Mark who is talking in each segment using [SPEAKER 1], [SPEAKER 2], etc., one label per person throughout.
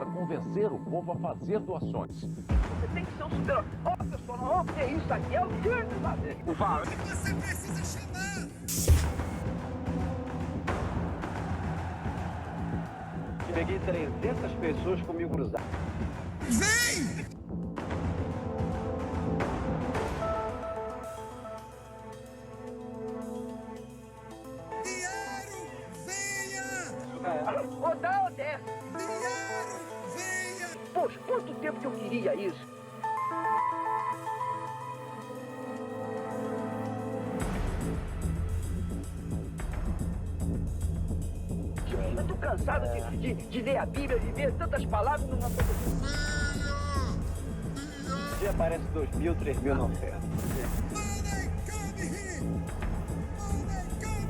[SPEAKER 1] para convencer o povo a fazer doações.
[SPEAKER 2] Você tem que ser um super-herói. Ó, pessoal, não vamos ter isso aqui, é o que eu fazer.
[SPEAKER 3] Você precisa chamar!
[SPEAKER 2] Peguei 300 pessoas comigo cruzado.
[SPEAKER 3] Vem! Dinheiro, venha!
[SPEAKER 2] Ou dá ou desce.
[SPEAKER 3] Dinheiro, venha!
[SPEAKER 2] Poxa, quanto tempo que eu queria isso? Eu tô cansado de ler a Bíblia, de ver tantas palavras numa coisa.
[SPEAKER 3] Venha!
[SPEAKER 2] Dia aparece 2.000, 3.000 na oferta.
[SPEAKER 3] Money, come here! Money, come here!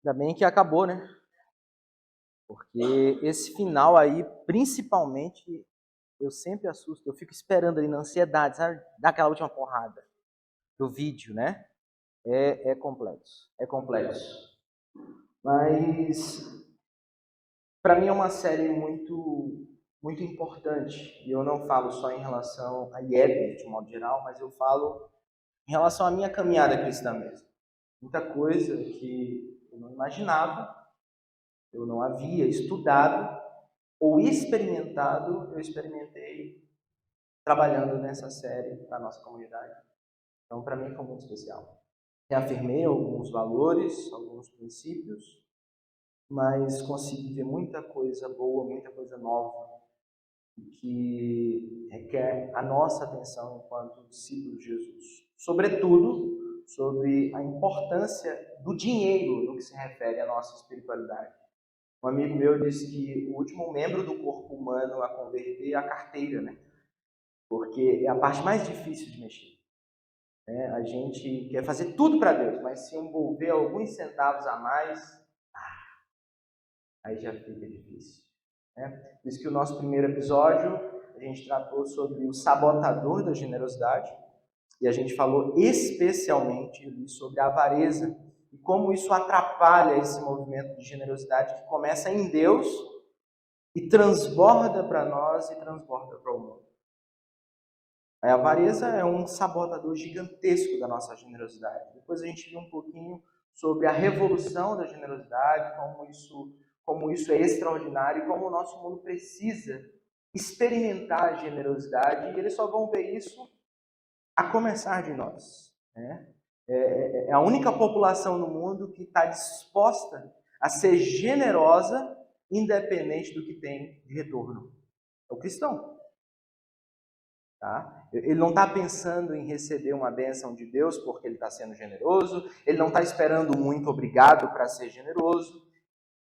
[SPEAKER 4] Ainda bem que acabou, né? Porque esse final aí, principalmente, eu sempre assusto. Eu fico esperando ali na ansiedade, sabe? Dar aquela última porrada do vídeo, né? É complexo. É complexo. Mas, para mim, é uma série muito importante. E eu não falo só em relação a IEB, de um modo geral, mas eu falo em relação à minha caminhada cristã mesmo. Muita coisa que eu não imaginava, eu não havia estudado ou experimentado, eu experimentei trabalhando nessa série para a nossa comunidade. Então, para mim, foi muito especial. Reafirmei alguns valores, alguns princípios, mas consegui ver muita coisa boa, muita coisa nova, que requer a nossa atenção enquanto discípulos de Jesus. Sobretudo, sobre a importância do dinheiro no que se refere à nossa espiritualidade. Um amigo meu disse que o último membro do corpo humano a converter é a carteira, né? Porque é a parte mais difícil de mexer. Né? A gente quer fazer tudo para Deus, mas se envolver alguns centavos a mais, aí já fica difícil. Né? Por isso que o nosso primeiro episódio, a gente tratou sobre o sabotador da generosidade, e a gente falou especialmente sobre a avareza, e como isso atrapalha esse movimento de generosidade que começa em Deus e transborda para nós e transborda para o mundo. A avareza é um sabotador gigantesco da nossa generosidade. Depois a gente viu um pouquinho sobre a revolução da generosidade, como isso é extraordinário e como o nosso mundo precisa experimentar a generosidade, e eles só vão ver isso a começar de nós. Né? É a única população no mundo que está disposta a ser generosa, independente do que tem de retorno. É o cristão. Tá? Ele não está pensando em receber uma bênção de Deus porque ele está sendo generoso, ele não está esperando muito obrigado para ser generoso,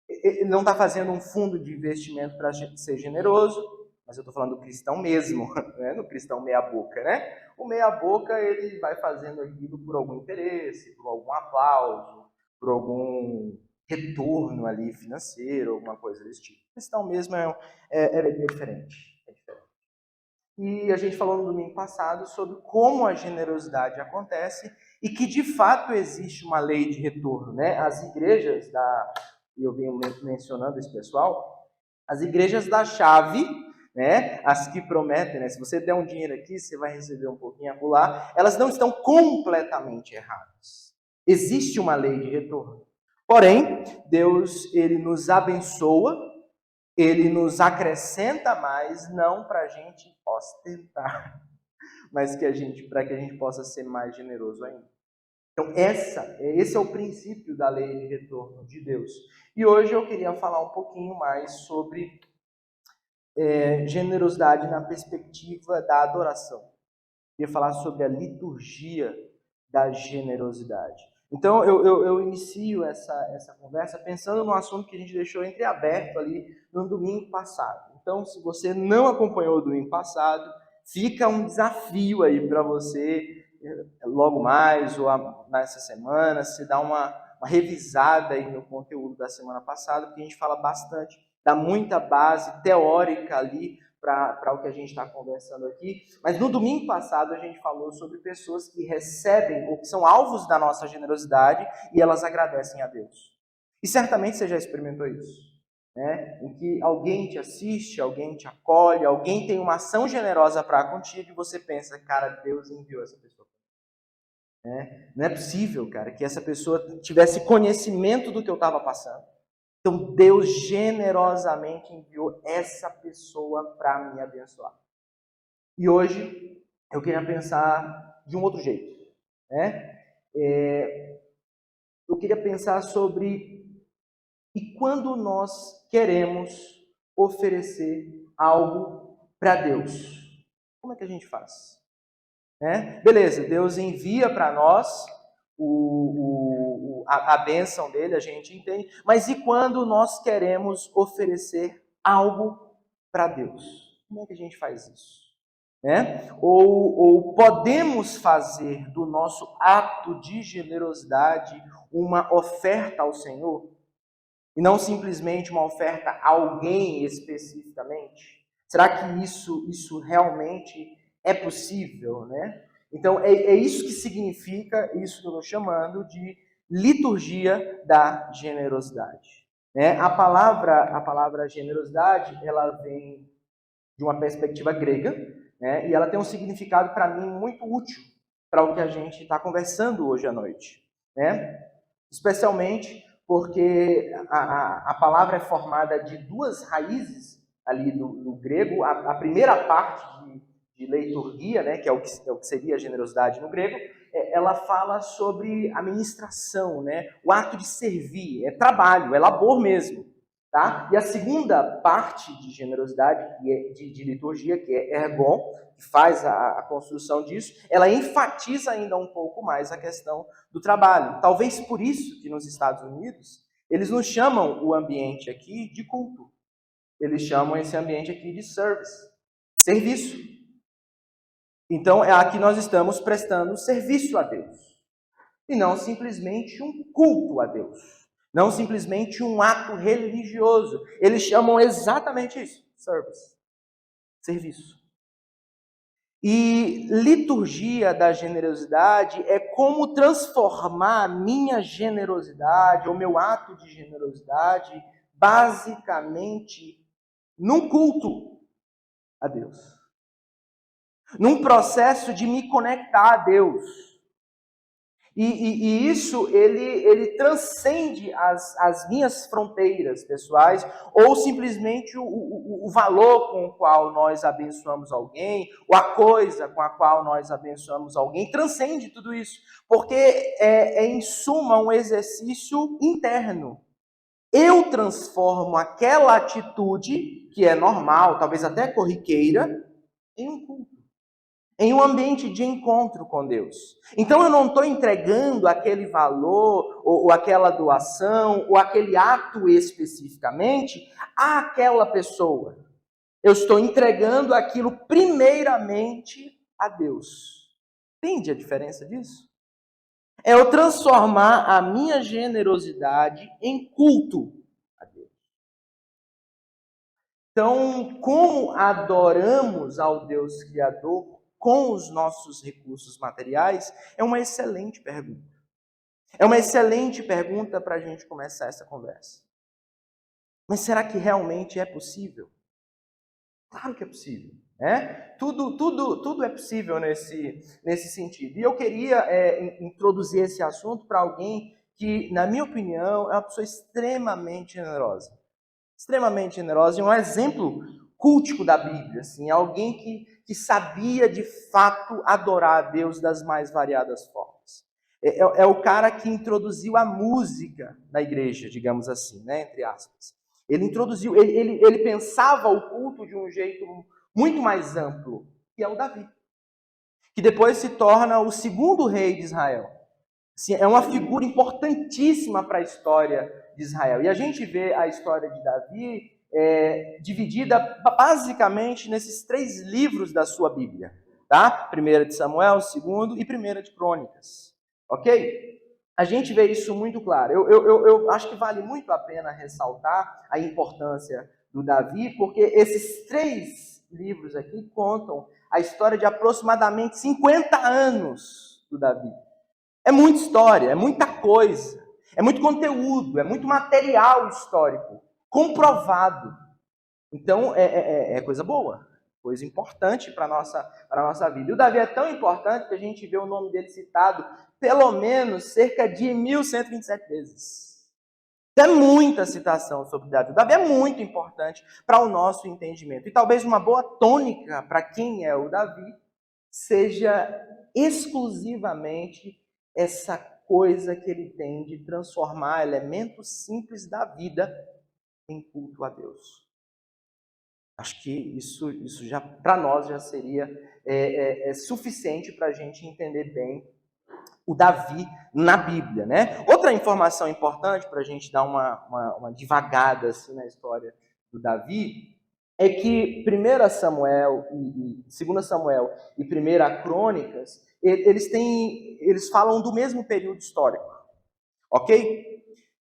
[SPEAKER 4] ele não está fazendo um fundo de investimento para ser generoso, mas eu estou falando do cristão mesmo, né? Do cristão meia-boca, né? O meia-boca, ele vai fazendo aquilo por algum interesse, por algum aplauso, por algum retorno ali financeiro, alguma coisa desse tipo. O cristão mesmo é diferente. E a gente falou no domingo passado sobre como a generosidade acontece e que, de fato, existe uma lei de retorno, né? As igrejas e eu venho mencionando esse pessoal, as igrejas da chave, né? As que prometem, né? Se você der um dinheiro aqui, você vai receber um pouquinho acolá, elas não estão completamente erradas. Existe uma lei de retorno. Porém, Deus, ele nos abençoa, ele nos acrescenta mais, não para a gente ostentar, mas para que a gente possa ser mais generoso ainda. Então, esse é o princípio da lei de retorno de Deus. E hoje eu queria falar um pouquinho mais sobre generosidade na perspectiva da adoração. Eu queria falar sobre a liturgia da generosidade. Então, eu inicio essa conversa pensando no assunto que a gente deixou entreaberto ali no domingo passado. Então, se você não acompanhou o domingo passado, fica um desafio aí para você, logo mais, ou nessa semana, se dar uma revisada aí no conteúdo da semana passada, porque a gente fala bastante, dá muita base teórica ali para o que a gente está conversando aqui. Mas no domingo passado a gente falou sobre pessoas que recebem, ou que são alvos da nossa generosidade, e elas agradecem a Deus. E certamente você já experimentou isso, né? Em que alguém te assiste, alguém te acolhe, alguém tem uma ação generosa para contigo, e você pensa, cara, Deus enviou essa pessoa. Não é possível, cara, que essa pessoa tivesse conhecimento do que eu estava passando. Então, Deus generosamente enviou essa pessoa para me abençoar. E hoje, eu queria pensar de um outro jeito, né? Eu queria pensar sobre e quando nós queremos oferecer algo para Deus. Como é que a gente faz? Beleza, Deus envia para nós a bênção dele, a gente entende. Mas e quando nós queremos oferecer algo para Deus? Como é que a gente faz isso? Ou podemos fazer do nosso ato de generosidade uma oferta ao Senhor? E não simplesmente uma oferta a alguém especificamente? Será que isso realmente é possível, né? Então, é isso que significa, isso que eu estou chamando de liturgia da generosidade. A palavra generosidade, ela vem de uma perspectiva grega, e ela tem um significado, para mim, muito útil para o que a gente está conversando hoje à noite. Especialmente porque a palavra é formada de duas raízes ali do grego. A primeira parte de liturgia, que é o que seria a generosidade no grego, ela fala sobre a ministração, o ato de servir, é trabalho, é labor mesmo. Tá? E a segunda parte de generosidade, de liturgia, que é ergon, que faz a construção disso, ela enfatiza ainda um pouco mais a questão do trabalho. Talvez por isso que nos Estados Unidos, eles não chamam o ambiente aqui de culto. Eles chamam esse ambiente aqui de service, serviço. Então, aqui nós estamos prestando serviço a Deus. E não simplesmente um culto a Deus. Não simplesmente um ato religioso. Eles chamam exatamente isso, service, serviço. E liturgia da generosidade é como transformar a minha generosidade, ou meu ato de generosidade, basicamente num culto a Deus. Num processo de me conectar a Deus. E isso, ele transcende as minhas fronteiras pessoais, ou simplesmente o valor com o qual nós abençoamos alguém, ou a coisa com a qual nós abençoamos alguém, transcende tudo isso, porque é em suma um exercício interno. Eu transformo aquela atitude, que é normal, talvez até corriqueira, em um culto. Em um ambiente de encontro com Deus. Então eu não estou entregando aquele valor, ou aquela doação, ou aquele ato especificamente àquela pessoa. Eu estou entregando aquilo primeiramente a Deus. Entende a diferença disso? É eu transformar a minha generosidade em culto a Deus. Então, como adoramos ao Deus Criador com os nossos recursos materiais, é uma excelente pergunta. É uma excelente pergunta para a gente começar essa conversa. Mas será que realmente é possível? Claro que é possível. Tudo é possível nesse sentido. E eu queria introduzir esse assunto para alguém que, na minha opinião, é uma pessoa extremamente generosa. Extremamente generosa e um exemplo cultico da Bíblia. Assim, alguém que sabia de fato adorar a Deus das mais variadas formas. É o cara que introduziu a música na igreja, digamos assim, entre aspas. Ele introduziu, ele pensava o culto de um jeito muito mais amplo, que é o Davi, que depois se torna o segundo rei de Israel. Assim, é uma figura importantíssima para a história de Israel. E a gente vê a história de Davi dividida basicamente nesses 3 livros da sua Bíblia, tá? 1 de Samuel, 2 e 1 de Crônicas, ok? A gente vê isso muito claro. Eu acho que vale muito a pena ressaltar a importância do Davi, porque esses 3 livros aqui contam a história de aproximadamente 50 anos do Davi. É muita história, é muita coisa, é muito conteúdo, é muito material histórico, comprovado. Então, é coisa boa, coisa importante para a nossa vida. E o Davi é tão importante que a gente vê o nome dele citado pelo menos cerca de 1.127 vezes. É muita citação sobre Davi. O Davi é muito importante para o nosso entendimento. E talvez uma boa tônica para quem é o Davi seja exclusivamente essa coisa que ele tem de transformar elementos simples da vida em culto a Deus. Acho que isso já para nós já seria suficiente para a gente entender bem o Davi na Bíblia, né? Outra informação importante para a gente dar uma divagada assim, na história do Davi é que 1 Samuel e 2 Samuel e 1 Crônicas, eles falam do mesmo período histórico, ok?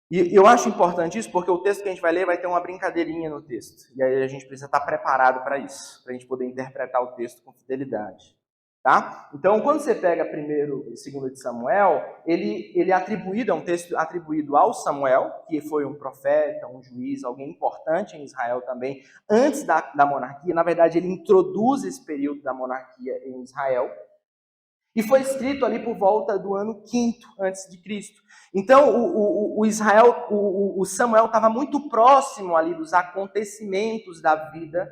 [SPEAKER 4] E eu acho importante isso porque o texto que a gente vai ler vai ter uma brincadeirinha no texto. E aí a gente precisa estar preparado para isso, para a gente poder interpretar o texto com fidelidade. Tá? Então, quando você pega 1 e 2 de Samuel, ele é atribuído, é um texto atribuído ao Samuel, que foi um profeta, um juiz, alguém importante em Israel também, antes da monarquia. Na verdade, ele introduz esse período da monarquia em Israel. E foi escrito ali por volta do ano 5º antes de Cristo. Então, o Samuel estava muito próximo ali dos acontecimentos da vida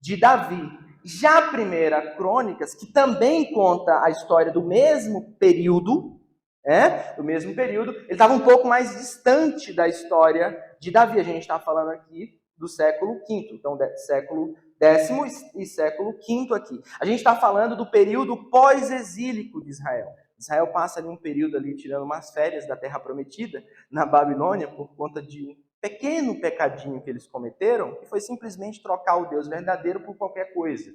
[SPEAKER 4] de Davi. Já a 1 Crônicas, que também conta a história do mesmo período, ele estava um pouco mais distante da história de Davi. A gente está falando aqui do século V, então século X e século V aqui. A gente está falando do período pós-exílico de Israel. Israel passa ali um período ali tirando umas férias da Terra Prometida, na Babilônia, por conta de um pequeno pecadinho que eles cometeram, que foi simplesmente trocar o Deus verdadeiro por qualquer coisa.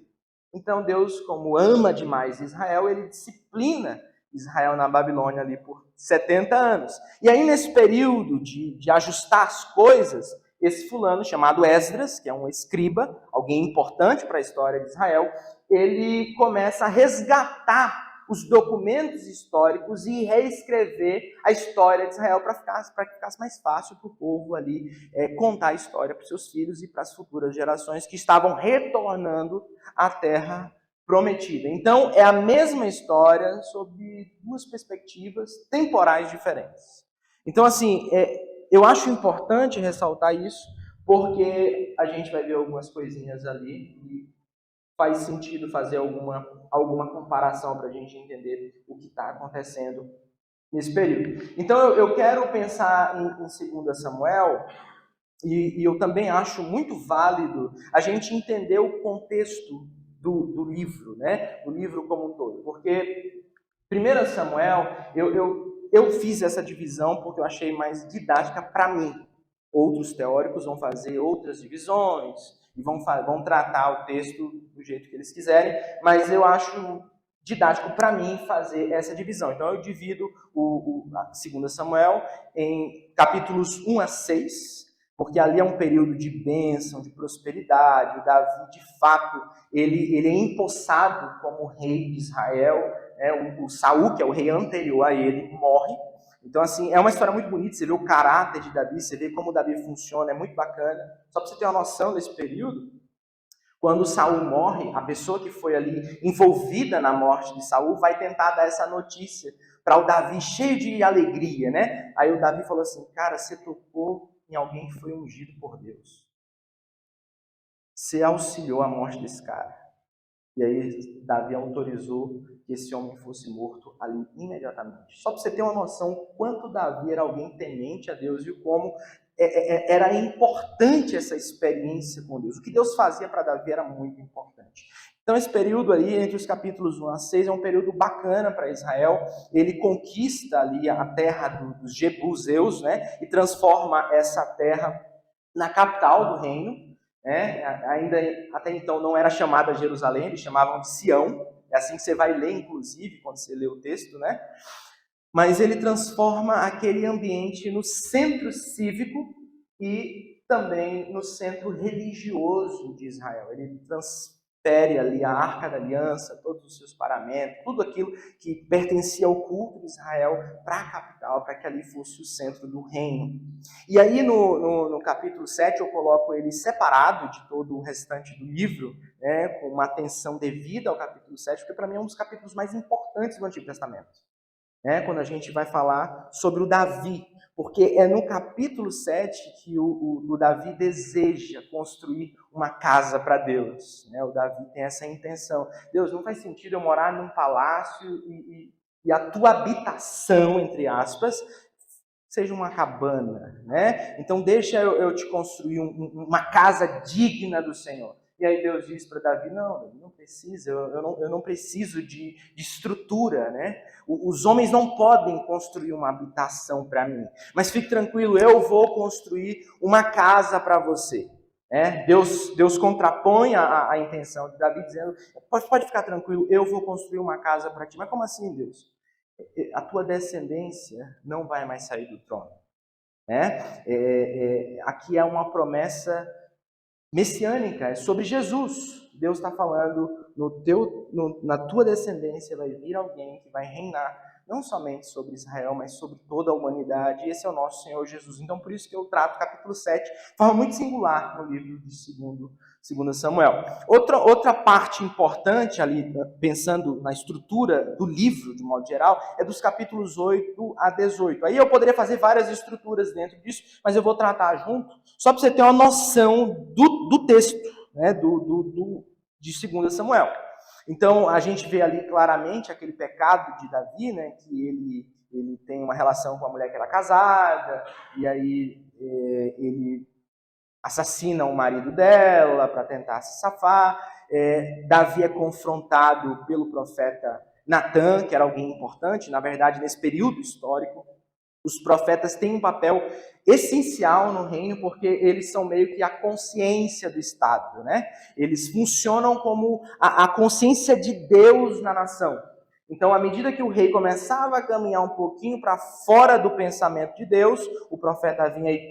[SPEAKER 4] Então Deus, como ama demais Israel, ele disciplina Israel na Babilônia ali por 70 anos. E aí nesse período de ajustar as coisas, esse fulano chamado Esdras, que é um escriba, alguém importante para a história de Israel, ele começa a resgatar os documentos históricos e reescrever a história de Israel para que ficasse mais fácil para o povo ali contar a história para os seus filhos e para as futuras gerações que estavam retornando à Terra Prometida. Então, é a mesma história sob 2 perspectivas temporais diferentes. Então, assim, eu acho importante ressaltar isso, porque a gente vai ver algumas coisinhas ali e faz sentido fazer alguma comparação para a gente entender o que está acontecendo nesse período. Então, eu quero pensar em 2 Samuel, e eu também acho muito válido a gente entender o contexto do livro, né? O livro como um todo. Porque 1 Samuel, eu fiz essa divisão porque eu achei mais didática para mim. Outros teóricos vão fazer outras divisões, e vão tratar o texto do jeito que eles quiserem, mas eu acho didático para mim fazer essa divisão. Então eu divido o 2 Samuel em capítulos 1 a 6, porque ali é um período de bênção, de prosperidade. O Davi, de fato, ele é empossado como rei de Israel. O Saul, que é o rei anterior a ele, morre. Então, assim, é uma história muito bonita, você vê o caráter de Davi, você vê como Davi funciona, é muito bacana. Só para você ter uma noção desse período, quando Saul morre, a pessoa que foi ali envolvida na morte de Saul vai tentar dar essa notícia para o Davi, cheio de alegria, né? Aí o Davi falou assim, cara, você tocou em alguém que foi ungido por Deus. Você auxiliou a morte desse cara. E aí Davi autorizou que esse homem fosse morto ali imediatamente. Só para você ter uma noção quanto Davi era alguém temente a Deus e como era importante essa experiência com Deus. O que Deus fazia para Davi era muito importante. Então esse período aí, entre os capítulos 1 a 6, é um período bacana para Israel. Ele conquista ali a terra dos Jebuseus, né? E transforma essa terra na capital do reino. né? Ainda até então não era chamada Jerusalém, eles chamavam de Sião. É assim que você vai ler, inclusive, quando você lê o texto, né? Mas ele transforma aquele ambiente no centro cívico e também no centro religioso de Israel. Ele transfere ali a Arca da Aliança, todos os seus paramentos, tudo aquilo que pertencia ao culto de Israel para a capital, para que ali fosse o centro do reino. E aí no capítulo 7 eu coloco ele separado de todo o restante do livro, né, com uma atenção devida ao capítulo 7, porque para mim é um dos capítulos mais importantes do Antigo Testamento. Quando a gente vai falar sobre o Davi, porque é no capítulo 7 que o Davi deseja construir uma casa para Deus. O Davi tem essa intenção. Deus, não faz sentido eu morar num palácio e a tua habitação, entre aspas, seja uma cabana, né? Então deixa eu te construir uma casa digna do Senhor. E aí Deus diz para Davi, não precisa, eu não preciso de estrutura, né? Os homens não podem construir uma habitação para mim, mas fique tranquilo, eu vou construir uma casa para você. Deus contrapõe a intenção de Davi, dizendo, pode ficar tranquilo, eu vou construir uma casa para ti. Mas como assim, Deus? A tua descendência não vai mais sair do trono. Aqui é uma promessa messiânica, é sobre Jesus. Deus está falando, na tua descendência vai vir alguém que vai reinar, não somente sobre Israel, mas sobre toda a humanidade, e esse é o nosso Senhor Jesus. Então, por isso que eu trato o capítulo 7 de forma muito singular no livro de 2 Samuel. Outra parte importante ali, pensando na estrutura do livro, de modo geral, é dos capítulos 8 a 18. Aí eu poderia fazer várias estruturas dentro disso, mas eu vou tratar junto, só para você ter uma noção do texto, né, de 2 Samuel. Então, a gente vê ali claramente aquele pecado de Davi, né, que ele tem uma relação com a mulher que era casada, e aí ele assassina o marido dela para tentar se safar. Davi é confrontado pelo profeta Natã, que era alguém importante. Na verdade, nesse período histórico, os profetas têm um papel essencial no reino, porque eles são meio que a consciência do Estado, né? Eles funcionam como a consciência de Deus na nação. Então, à medida que o rei começava a caminhar um pouquinho para fora do pensamento de Deus, o profeta vinha e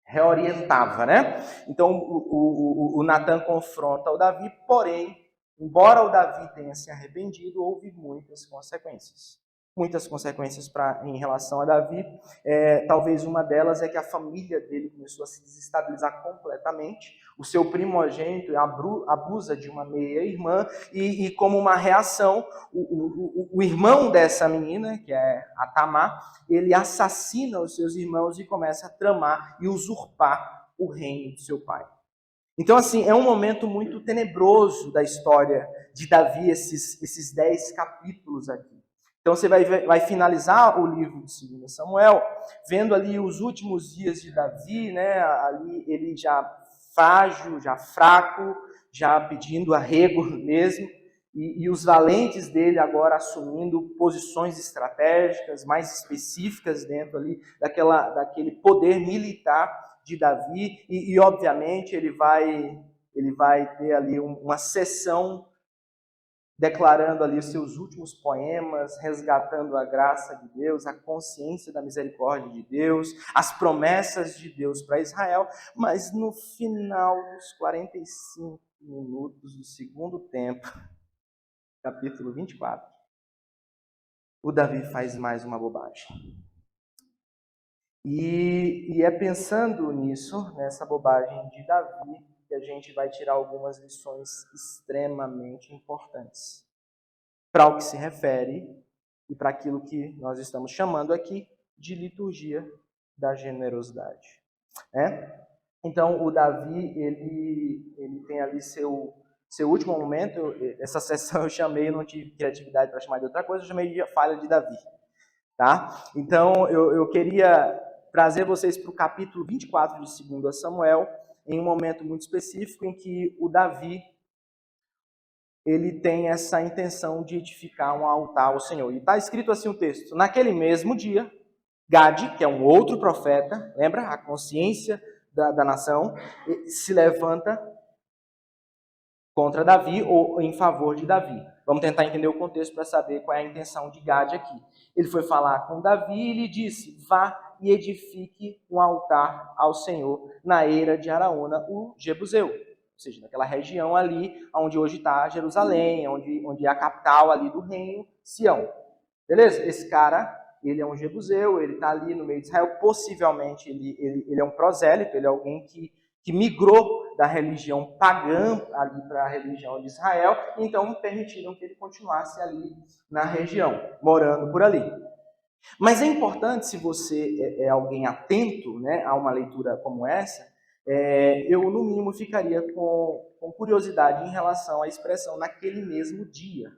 [SPEAKER 4] reorientava, né? Então, o Natã confronta o Davi, porém, embora o Davi tenha se arrependido, houve muitas consequências. Muitas consequências em relação a Davi. Talvez uma delas é que a família dele começou a se desestabilizar completamente. O seu primogênito abusa de uma meia-irmã e como uma reação, o irmão dessa menina, que é a Tamar, ele assassina os seus irmãos e começa a tramar e usurpar o reino de seu pai. Então, assim, é um momento muito tenebroso da história de Davi, esses 10 capítulos aqui. Então você vai finalizar o livro de 2 Samuel, vendo ali os últimos dias de Davi, né? Ali ele já frágil, já fraco, já pedindo arrego mesmo, e os valentes dele agora assumindo posições estratégicas mais específicas dentro ali daquele poder militar de Davi, e obviamente ele vai ter ali uma sessão declarando ali os seus últimos poemas, resgatando a graça de Deus, a consciência da misericórdia de Deus, as promessas de Deus para Israel, mas no final dos 45 minutos do segundo tempo, capítulo 24, o Davi faz mais uma bobagem. E é pensando nisso, nessa bobagem de Davi, que a gente vai tirar algumas lições extremamente importantes para o que se refere e para aquilo que nós estamos chamando aqui de liturgia da generosidade. Então, o Davi, ele tem ali seu último momento. Essa sessão eu chamei, não tive criatividade para chamar de outra coisa, eu chamei de falha de Davi. Tá? Então, eu queria trazer vocês para o capítulo 24 de 2 Samuel, em um momento muito específico em que o Davi ele tem essa intenção de edificar um altar ao Senhor. E está escrito assim o texto: naquele mesmo dia, Gade, que é um outro profeta, lembra? A consciência da nação se levanta contra Davi ou em favor de Davi. Vamos tentar entender o contexto para saber qual é a intenção de Gade aqui. Ele foi falar com Davi e lhe disse: vá e edifique um altar ao Senhor na eira de Araúna, o Jebuseu. Ou seja, naquela região ali onde hoje está Jerusalém, onde é a capital ali do reino, Sião. Beleza? Esse cara, ele é um Jebuseu, ele está ali no meio de Israel. Possivelmente ele é um prosélito, ele é alguém que migrou da religião pagã ali para a religião de Israel, então permitiram que ele continuasse ali na região, morando por ali. Mas é importante, se você é alguém atento, né, a uma leitura como essa, eu no mínimo ficaria com curiosidade em relação à expressão naquele mesmo dia,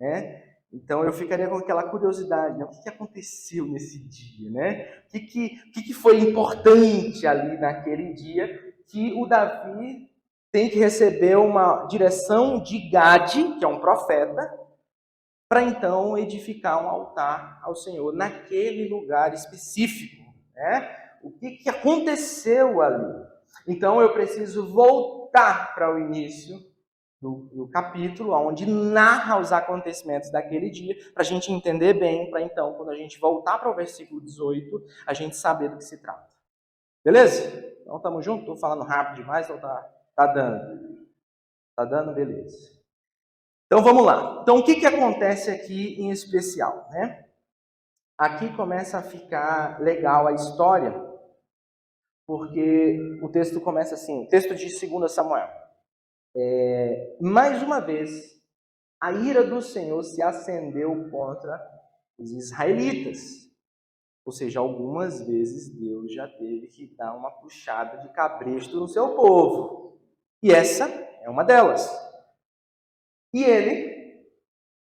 [SPEAKER 4] né? Então eu ficaria com aquela curiosidade, né? O que aconteceu nesse dia, né? O que foi importante ali naquele dia que o Davi tem que receber uma direção de Gade, que é um profeta, para então edificar um altar ao Senhor naquele lugar específico, né? O que aconteceu ali? Então eu preciso voltar para o início do capítulo, onde narra os acontecimentos daquele dia, para a gente entender bem, para então, quando a gente voltar para o versículo 18, a gente saber do que se trata. Beleza? Então, estamos juntos? Estou falando rápido demais, então tá dando? Tá dando? Beleza. Então, vamos lá. Então, o que acontece aqui em especial, né? Aqui começa a ficar legal a história, porque o texto começa assim, texto de 2 Samuel. Mais uma vez, a ira do Senhor se acendeu contra os israelitas. Ou seja, algumas vezes Deus já teve que dar uma puxada de cabresto no seu povo. E essa é uma delas. E ele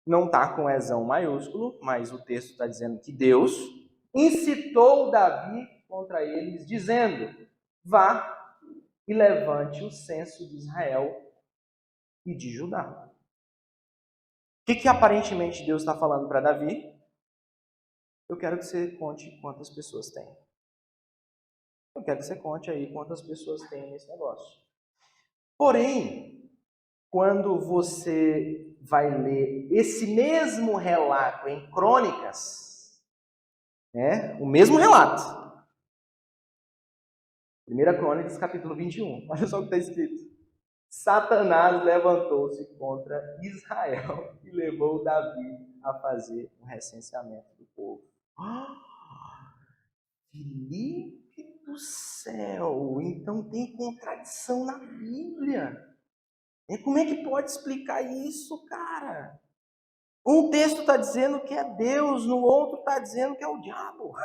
[SPEAKER 4] não está com ezão maiúsculo, mas o texto está dizendo que Deus incitou Davi contra eles, dizendo: vá e levante o censo de Israel e de Judá. O que aparentemente Deus está falando para Davi? Eu quero que você conte quantas pessoas tem. Eu quero que você conte aí quantas pessoas tem nesse negócio. Porém, quando você vai ler esse mesmo relato em Crônicas, né? O mesmo relato. 1 Crônicas, capítulo 21. Olha só o que está escrito. Satanás levantou-se contra Israel e levou Davi a fazer um recenseamento do povo. Filipe do céu! Então tem contradição na Bíblia. Como é que pode explicar isso, cara? Um texto está dizendo que é Deus, no outro está dizendo que é o diabo.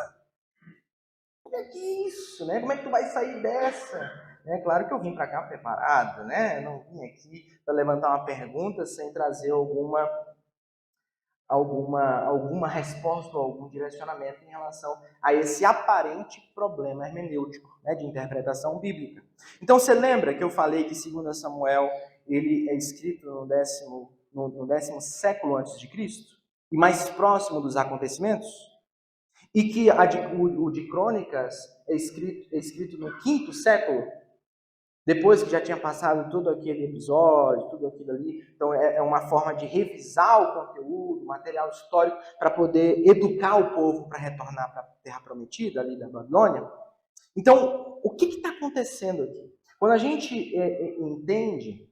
[SPEAKER 4] Como é que é isso, né? Como é que tu vai sair dessa? Claro que eu vim para cá preparado, né? Eu não vim aqui para levantar uma pergunta sem trazer alguma resposta ou algum direcionamento em relação a esse aparente problema hermenêutico, né, de interpretação bíblica. Então, você lembra que eu falei que 2 Samuel ele é escrito no décimo século antes de Cristo e mais próximo dos acontecimentos? E que o de Crônicas é escrito no 5º século, depois que já tinha passado todo aquele episódio, tudo aquilo ali. Então é uma forma de revisar o conteúdo, o material histórico, para poder educar o povo para retornar para a Terra Prometida, ali da Babilônia. Então, o que está acontecendo aqui? Quando a gente entende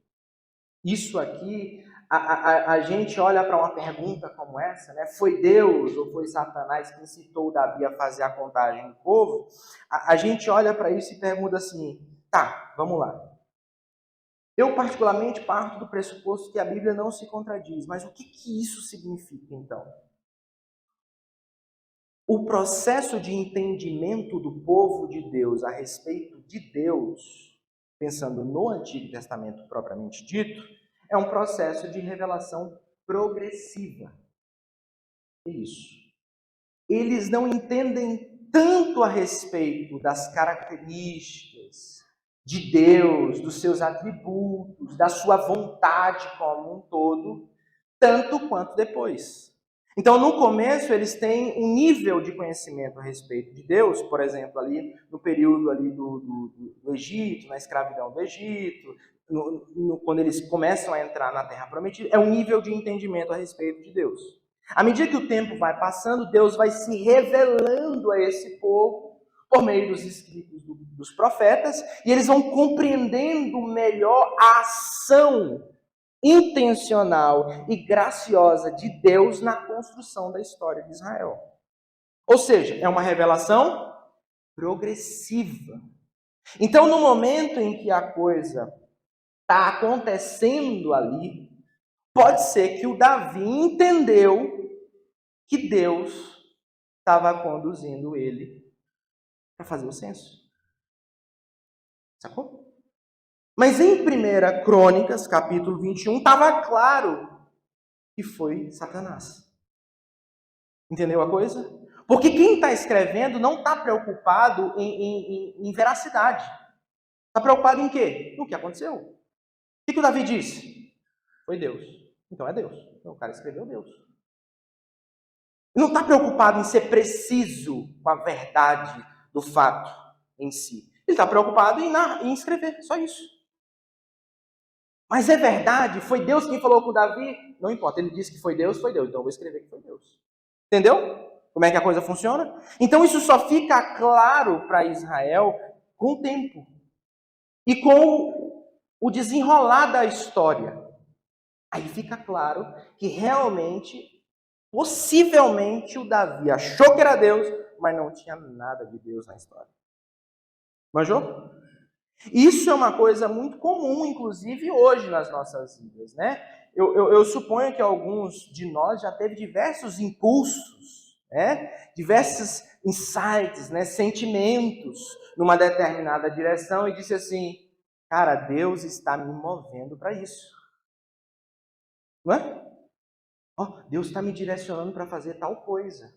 [SPEAKER 4] isso aqui, a gente olha para uma pergunta como essa, né? Foi Deus ou foi Satanás que incitou Davi a fazer a contagem do povo? A gente olha para isso e pergunta assim: tá, vamos lá. Eu particularmente parto do pressuposto que a Bíblia não se contradiz, mas o que isso significa então? O processo de entendimento do povo de Deus a respeito de Deus, pensando no Antigo Testamento propriamente dito, é um processo de revelação progressiva. É isso. Eles não entendem tanto a respeito das características de Deus, dos seus atributos, da sua vontade como um todo, tanto quanto depois. Então, no começo, eles têm um nível de conhecimento a respeito de Deus, por exemplo, ali no período ali do Egito, na escravidão do Egito, quando eles começam a entrar na Terra Prometida, é um nível de entendimento a respeito de Deus. À medida que o tempo vai passando, Deus vai se revelando a esse povo por meio dos escritos dos profetas, e eles vão compreendendo melhor a ação intencional e graciosa de Deus na construção da história de Israel. Ou seja, é uma revelação progressiva. Então, no momento em que a coisa está acontecendo ali, pode ser que o Davi entendeu que Deus estava conduzindo ele para fazer o censo. Sacou? Mas em 1 Crônicas, capítulo 21, estava claro que foi Satanás. Entendeu a coisa? Porque quem está escrevendo não está preocupado em veracidade. Está preocupado em quê? No que aconteceu. O que o Davi disse? Foi Deus. Então é Deus. Então o cara escreveu Deus. Não está preocupado em ser preciso com a verdade do fato em si. Ele está preocupado em escrever, só isso. Mas é verdade? Foi Deus quem falou com Davi? Não importa, ele disse que foi Deus, então eu vou escrever que foi Deus. Entendeu? Como é que a coisa funciona? Então isso só fica claro para Israel com o tempo. E com o desenrolar da história. Aí fica claro que realmente, possivelmente, o Davi achou que era Deus, mas não tinha nada de Deus na história. Manjou? Isso é uma coisa muito comum, inclusive hoje nas nossas vidas, né? Eu suponho que alguns de nós já teve diversos impulsos, né? Diversos insights, né? Sentimentos numa determinada direção e disse assim, cara, Deus está me movendo para isso. Não é? Deus está me direcionando para fazer tal coisa.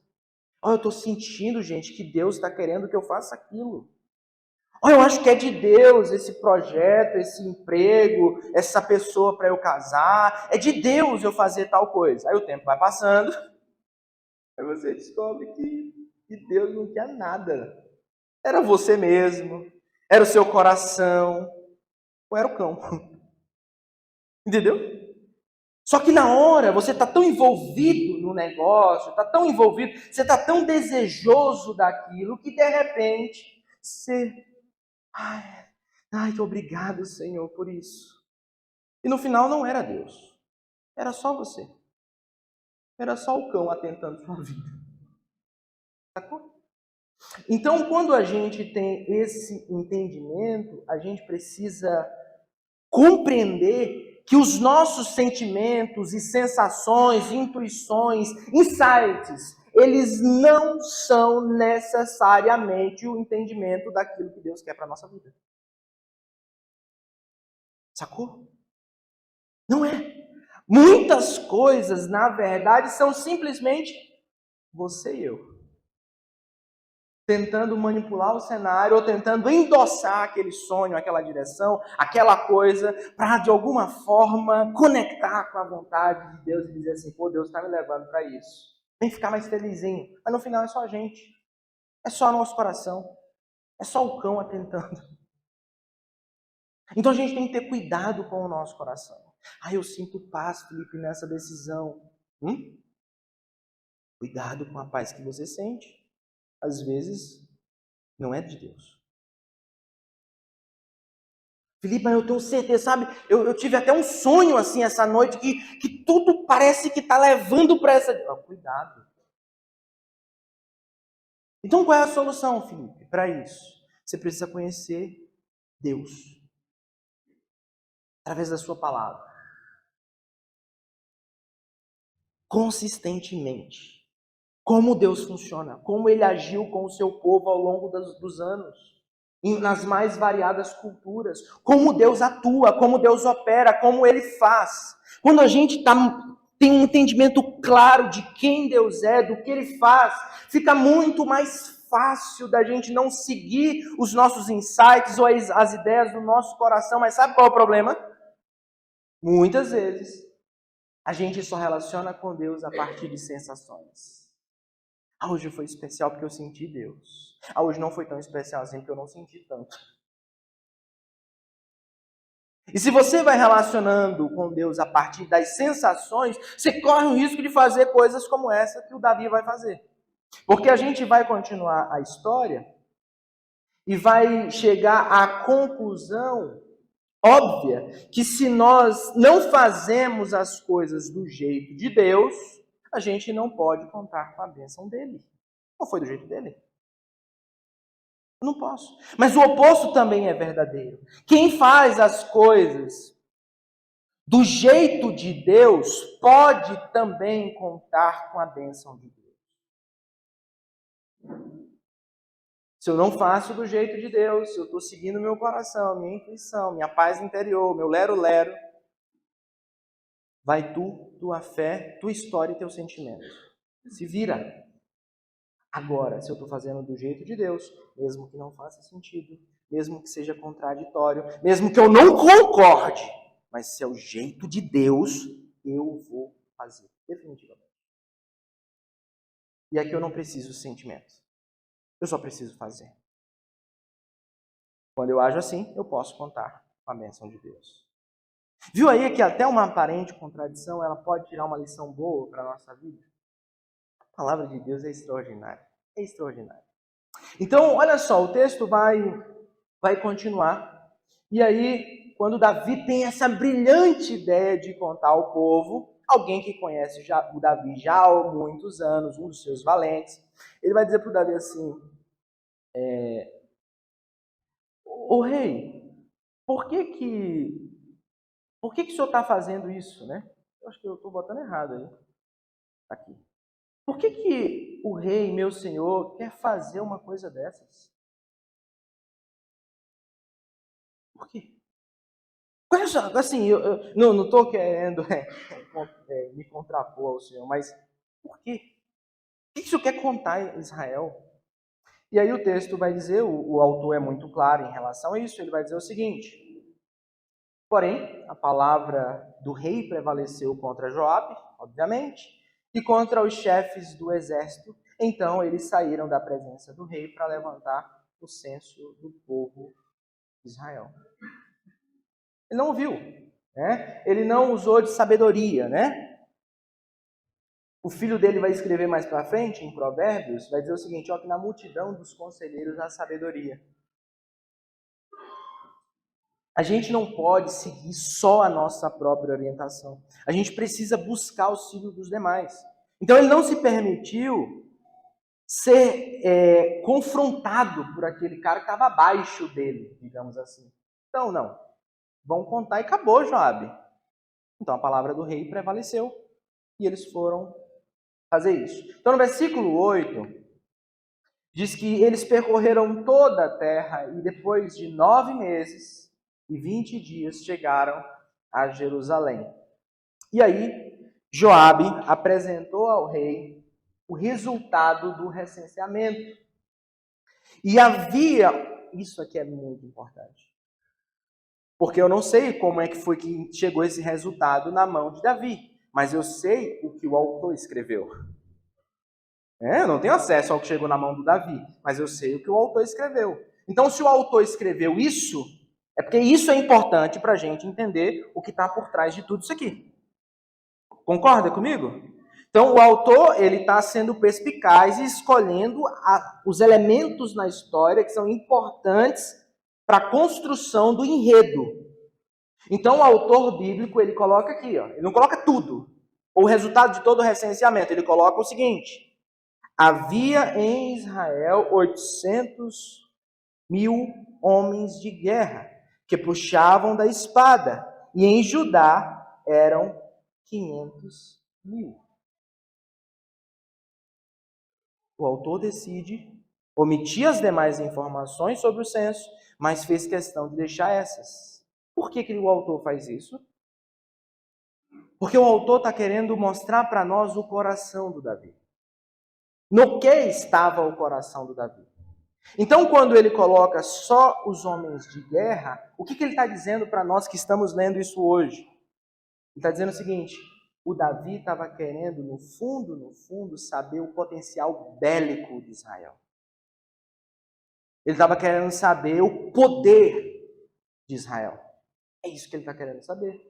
[SPEAKER 4] Eu estou sentindo, gente, que Deus está querendo que eu faça aquilo. Eu acho que é de Deus esse projeto, esse emprego, essa pessoa para eu casar. É de Deus eu fazer tal coisa. Aí o tempo vai passando. Aí você descobre que Deus não quer nada. Era você mesmo. Era o seu coração. Ou era o cão. Entendeu? Só que na hora você está tão envolvido no negócio, está tão envolvido, você está tão desejoso daquilo, que de repente você... Ai, obrigado, Senhor, por isso. E no final não era Deus. Era só você. Era só o cão atentando sua vida. Sacou? Então, quando a gente tem esse entendimento, a gente precisa compreender que os nossos sentimentos e sensações, intuições, insights, eles não são necessariamente o entendimento daquilo que Deus quer para a nossa vida. Sacou? Não é. Muitas coisas, na verdade, são simplesmente você e eu. Tentando manipular o cenário ou tentando endossar aquele sonho, aquela direção, aquela coisa, para de alguma forma conectar com a vontade de Deus e dizer assim, Deus está me levando para isso. Vem ficar mais felizinho. Mas no final é só a gente. É só o nosso coração. É só o cão atentando. Então a gente tem que ter cuidado com o nosso coração. Eu sinto paz, Felipe, nessa decisão. Cuidado com a paz que você sente. Às vezes, não é de Deus. Felipe, mas eu tenho certeza, sabe? Eu tive até um sonho assim essa noite que tudo parece que está levando para essa... Cuidado. Então qual é a solução, Felipe, para isso? Você precisa conhecer Deus. Através da sua palavra. Consistentemente. Como Deus funciona. Como Ele agiu com o seu povo ao longo dos anos. Nas mais variadas culturas. Como Deus atua, como Deus opera, como Ele faz. Quando a gente tem um entendimento claro de quem Deus é, do que Ele faz, fica muito mais fácil da gente não seguir os nossos insights ou as ideias do nosso coração. Mas sabe qual é o problema? Muitas vezes A gente só relaciona com Deus a partir de sensações. Hoje foi especial porque eu senti Deus. Hoje não foi tão especial assim porque eu não senti tanto. E se você vai relacionando com Deus a partir das sensações, você corre o risco de fazer coisas como essa que o Davi vai fazer. Porque a gente vai continuar a história e vai chegar à conclusão óbvia que se nós não fazemos as coisas do jeito de Deus, a gente não pode contar com a bênção dele. Não foi do jeito dele. Eu não posso. Mas o oposto também é verdadeiro. Quem faz as coisas do jeito de Deus pode também contar com a bênção de Deus. Se eu não faço do jeito de Deus, se eu estou seguindo meu coração, minha intuição, minha paz interior, meu lero-lero, vai tua fé, tua história e teu sentimento. Se vira. Agora, se eu estou fazendo do jeito de Deus, mesmo que não faça sentido, mesmo que seja contraditório, mesmo que eu não concorde, mas se é o jeito de Deus, eu vou fazer, definitivamente. E aqui eu não preciso de sentimento. Eu só preciso fazer. Quando eu ajo assim, eu posso contar com a bênção de Deus. Viu aí que até uma aparente contradição, ela pode tirar uma lição boa para a nossa vida? A palavra de Deus é extraordinária. É extraordinária. Então, olha só, o texto vai continuar. E aí, quando Davi tem essa brilhante ideia de contar ao povo, alguém que conhece o Davi já há muitos anos, um dos seus valentes, ele vai dizer para o Davi assim, o rei, por que o senhor está fazendo isso, né? Eu acho que eu estou botando errado aí. Aqui. Por que o rei, meu senhor, quer fazer uma coisa dessas? Por quê? Assim, eu não estou querendo me contrapor ao senhor, mas por quê? O que o senhor quer contar a Israel? E aí o texto vai dizer, o autor é muito claro em relação a isso, ele vai dizer o seguinte: porém, a palavra do rei prevaleceu contra Joabe, obviamente, e contra os chefes do exército. Então eles saíram da presença do rei para levantar o censo do povo de Israel. Ele não ouviu, né? Ele não usou de sabedoria, né? O filho dele vai escrever mais para frente, em Provérbios, vai dizer o seguinte, ó, que na multidão dos conselheiros há sabedoria. A gente não pode seguir só a nossa própria orientação. A gente precisa buscar o auxílio dos demais. Então ele não se permitiu ser confrontado por aquele cara que estava abaixo dele, digamos assim. Então, não. Vão contar e acabou, Joabe. Então a palavra do rei prevaleceu e eles foram fazer isso. Então no versículo 8, diz que eles percorreram toda a terra e depois de 9 meses e 20 dias chegaram a Jerusalém. E aí Joabe apresentou ao rei o resultado do recenseamento. E havia, isso aqui é muito importante, porque eu não sei como é que foi que chegou esse resultado na mão de Davi, mas eu sei o que o autor escreveu. Eu não tenho acesso ao que chegou na mão do Davi, mas eu sei o que o autor escreveu. Então, se o autor escreveu isso, é porque isso é importante para a gente entender o que está por trás de tudo isso aqui. Concorda comigo? Então, o autor ele está sendo perspicaz e escolhendo os elementos na história que são importantes para a construção do enredo. Então, o autor bíblico ele coloca aqui, ó, ele não coloca tudo, o resultado de todo o recenseamento, ele coloca o seguinte: havia em Israel 800.000 homens de guerra que puxavam da espada, e em Judá eram 500.000. O autor decide omitir as demais informações sobre o censo, mas fez questão de deixar essas. Por que o autor faz isso? Porque o autor está querendo mostrar para nós o coração do Davi. No que estava o coração do Davi? Então, quando ele coloca só os homens de guerra, o que ele está dizendo para nós que estamos lendo isso hoje? Ele está dizendo o seguinte: o Davi estava querendo, no fundo, saber o potencial bélico de Israel. Ele estava querendo saber o poder de Israel. É isso que ele está querendo saber.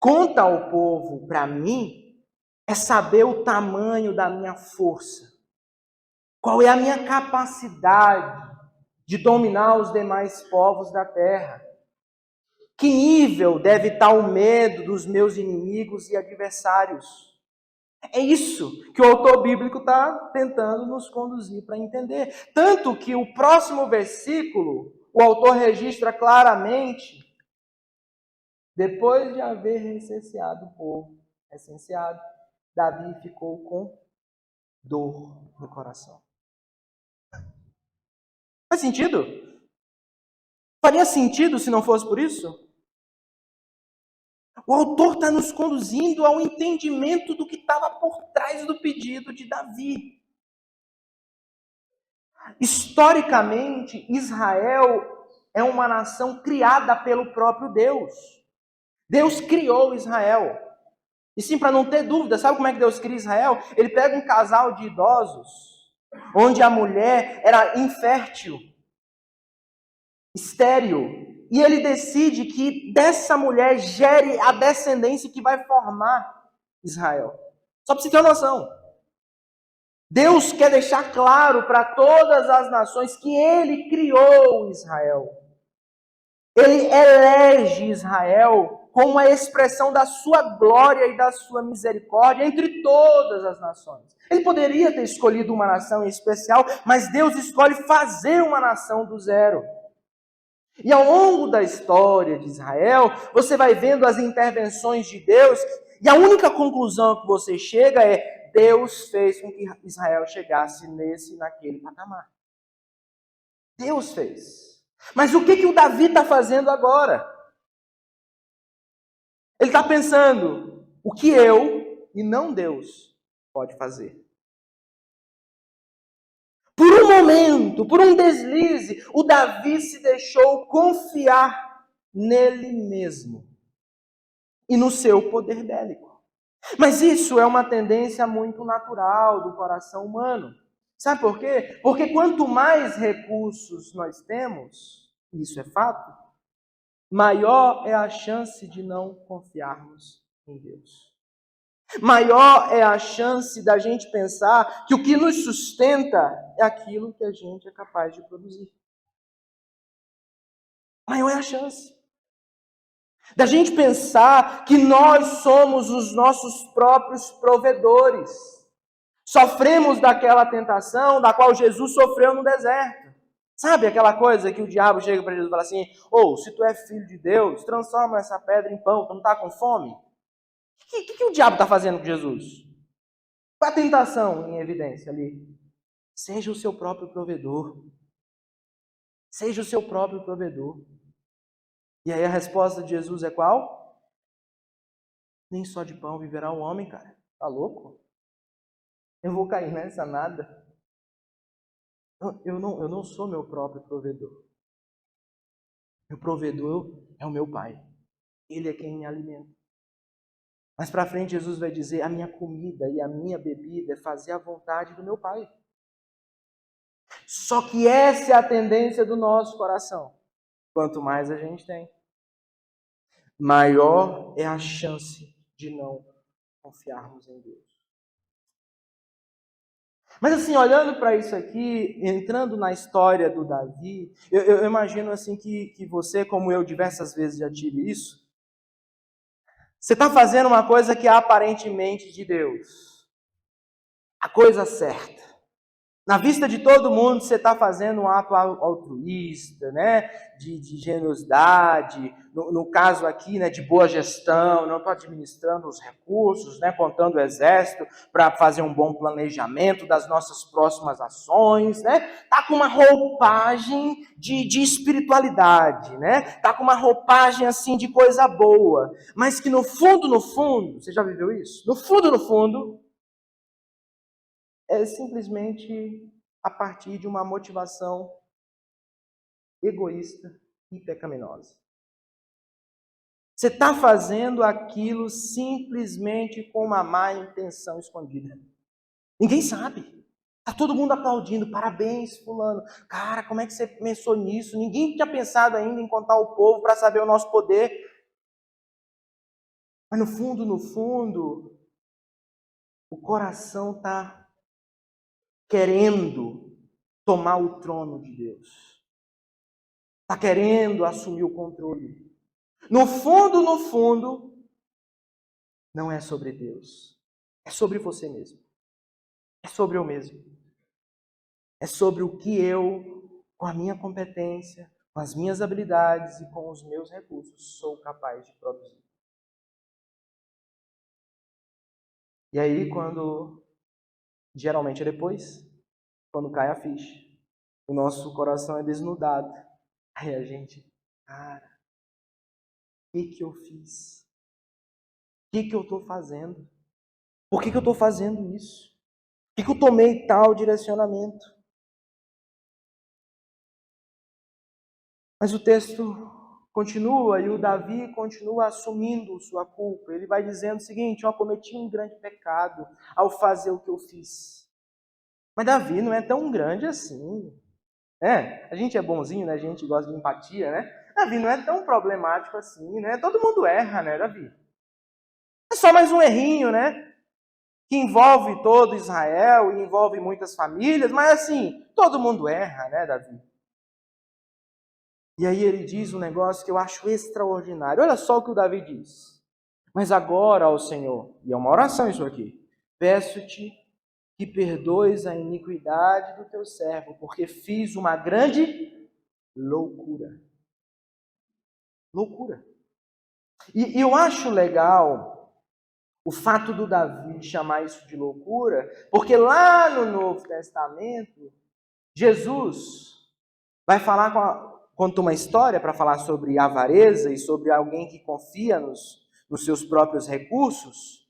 [SPEAKER 4] Conta ao povo, para mim, é saber o tamanho da minha força. Qual é a minha capacidade de dominar os demais povos da terra? Que nível deve estar o medo dos meus inimigos e adversários? É isso que o autor bíblico está tentando nos conduzir para entender. Tanto que o próximo versículo, o autor registra claramente, depois de haver recenseado o povo, Davi ficou com dor no coração. Faz sentido? Faria sentido se não fosse por isso? O autor está nos conduzindo ao entendimento do que estava por trás do pedido de Davi. Historicamente, Israel é uma nação criada pelo próprio Deus. Deus criou Israel. E sim, para não ter dúvida, sabe como é que Deus cria Israel? Ele pega um casal de idosos, onde a mulher era infértil, estéril, e ele decide que dessa mulher gere a descendência que vai formar Israel. Só para você ter uma noção. Deus quer deixar claro para todas as nações que ele criou Israel. Ele elege Israel como a expressão da sua glória e da sua misericórdia entre todas as nações. Ele poderia ter escolhido uma nação em especial, mas Deus escolhe fazer uma nação do zero. E ao longo da história de Israel, você vai vendo as intervenções de Deus, e a única conclusão que você chega é: Deus fez com que Israel chegasse nesse e naquele patamar. Deus fez. Mas o que o Davi está fazendo agora? Ele está pensando, o que eu, e não Deus, pode fazer? Por um momento, por um deslize, o Davi se deixou confiar nele mesmo e no seu poder bélico. Mas isso é uma tendência muito natural do coração humano. Sabe por quê? Porque quanto mais recursos nós temos, isso é fato, maior é a chance de não confiarmos em Deus. Maior é a chance da gente pensar que o que nos sustenta é aquilo que a gente é capaz de produzir. Maior é a chance da gente pensar que nós somos os nossos próprios provedores. Sofremos daquela tentação da qual Jesus sofreu no deserto. Sabe aquela coisa que o diabo chega para Jesus e fala assim: se tu é filho de Deus, transforma essa pedra em pão, tu não está com fome? O que o diabo está fazendo com Jesus? Qual a tentação em evidência ali? Seja o seu próprio provedor. Seja o seu próprio provedor. E aí a resposta de Jesus é qual? Nem só de pão viverá o homem, cara. Tá louco? Eu vou cair nessa nada. Eu não sou meu próprio provedor. Meu provedor é o meu Pai. Ele é quem me alimenta. Mas para frente Jesus vai dizer: a minha comida e a minha bebida é fazer a vontade do meu Pai. Só que essa é a tendência do nosso coração. Quanto mais a gente tem, maior é a chance de não confiarmos em Deus. Mas assim, olhando para isso aqui, entrando na história do Davi, eu imagino assim que você, como eu, diversas vezes já tive isso. Você está fazendo uma coisa que é aparentemente de Deus. A coisa certa. Na vista de todo mundo, você está fazendo um ato altruísta, né? De generosidade, no caso aqui, né, de boa gestão, não estou administrando os recursos, né, contando o exército para fazer um bom planejamento das nossas próximas ações, né? Está com uma roupagem de espiritualidade, né? Está com uma roupagem assim de coisa boa, mas que no fundo, você já viveu isso? No fundo, é simplesmente a partir de uma motivação egoísta e pecaminosa. Você está fazendo aquilo simplesmente com uma má intenção escondida. Ninguém sabe. Está todo mundo aplaudindo. Parabéns, fulano. Cara, como é que você pensou nisso? Ninguém tinha pensado ainda em contar o povo para saber o nosso poder. Mas no fundo, o coração está querendo tomar o trono de Deus. Está querendo assumir o controle. No fundo, não é sobre Deus. É sobre você mesmo. É sobre eu mesmo. É sobre o que eu, com a minha competência, com as minhas habilidades e com os meus recursos, sou capaz de produzir. E aí, geralmente é depois, quando cai a ficha, o nosso coração é desnudado. Aí a gente, cara, o que eu fiz? O que eu estou fazendo? Por que eu estou fazendo isso? Por que eu tomei tal direcionamento? Mas o texto continua e o Davi continua assumindo sua culpa. Ele vai dizendo o seguinte: eu cometi um grande pecado ao fazer o que eu fiz. Mas Davi não é tão grande assim. A gente é bonzinho, né? A gente gosta de empatia, né? Davi não é tão problemático assim, né? Todo mundo erra, né, Davi? É só mais um errinho, né? Que envolve todo Israel e envolve muitas famílias, mas assim, todo mundo erra, né, Davi? E aí ele diz um negócio que eu acho extraordinário. Olha só o que o Davi diz. Mas agora, ó Senhor, e é uma oração isso aqui, peço-te que perdoes a iniquidade do teu servo, porque fiz uma grande loucura. Loucura. E eu acho legal o fato do Davi chamar isso de loucura, porque lá no Novo Testamento, Jesus vai conta uma história para falar sobre avareza e sobre alguém que confia nos seus próprios recursos.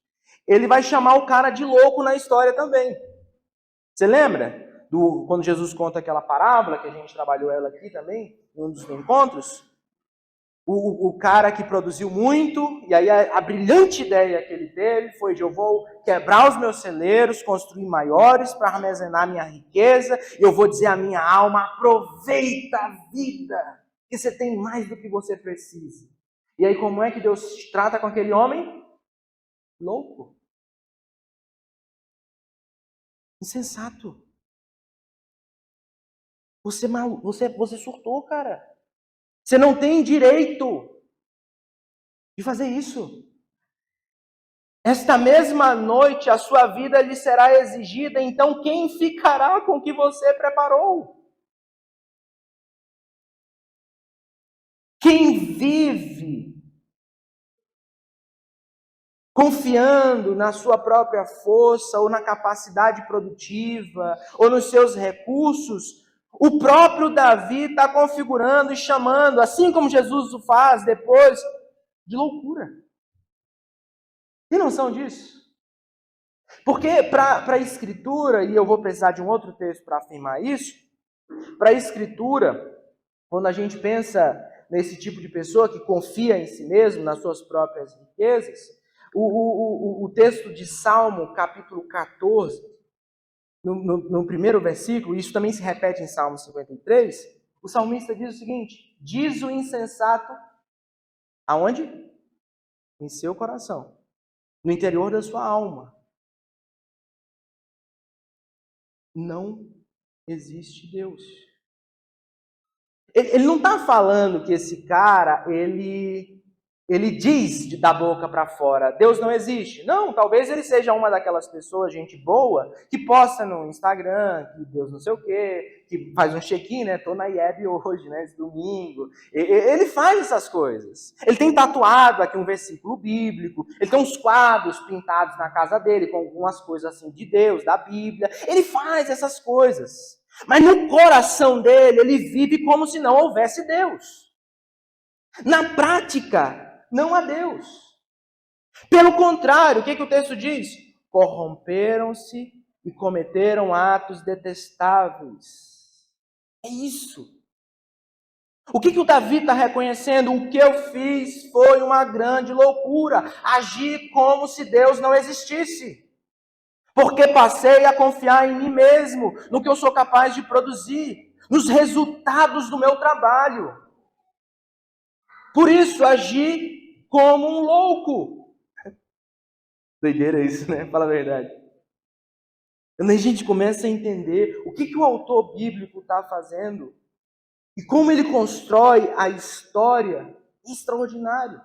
[SPEAKER 4] Ele vai chamar o cara de louco na história também. Você lembra? Quando Jesus conta aquela parábola, que a gente trabalhou ela aqui também, em um dos encontros, o cara que produziu muito, e aí a brilhante ideia que ele teve foi de eu vou quebrar os meus celeiros, construir maiores para armazenar minha riqueza, e eu vou dizer à minha alma, aproveita a vida, que você tem mais do que você precisa. E aí como é que Deus trata com aquele homem? Louco. Insensato. Você surtou, cara. Você não tem direito de fazer isso. Esta mesma noite a sua vida lhe será exigida, então quem ficará com o que você preparou? Quem vive confiando na sua própria força, ou na capacidade produtiva, ou nos seus recursos, o próprio Davi está configurando e chamando, assim como Jesus o faz depois, de loucura. Tem noção disso? Porque para a Escritura, e eu vou precisar de um outro texto para afirmar isso, para a Escritura, quando a gente pensa nesse tipo de pessoa que confia em si mesmo, nas suas próprias riquezas, o texto de Salmo, capítulo 14, no primeiro versículo, isso também se repete em Salmo 53, o salmista diz o seguinte: diz o insensato, aonde? Em seu coração, no interior da sua alma, não existe Deus. Ele não está falando que esse cara, ele diz da boca para fora, Deus não existe. Não, talvez ele seja uma daquelas pessoas, gente boa, que posta no Instagram, que Deus não sei o quê, que faz um check-in, né? Tô na IEB hoje, né? Esse domingo. Ele faz essas coisas. Ele tem tatuado aqui um versículo bíblico, ele tem uns quadros pintados na casa dele com algumas coisas assim de Deus, da Bíblia. Ele faz essas coisas. Mas no coração dele, ele vive como se não houvesse Deus. Na prática, não há Deus. Pelo contrário, o que o texto diz? Corromperam-se e cometeram atos detestáveis. É isso. O que o Davi está reconhecendo? O que eu fiz foi uma grande loucura. Agir como se Deus não existisse. Porque passei a confiar em mim mesmo, no que eu sou capaz de produzir, nos resultados do meu trabalho. Por isso, agi como um louco. Doideira isso, né? Fala a verdade. Quando a gente começa a entender o que o autor bíblico está fazendo e como ele constrói a história, extraordinário.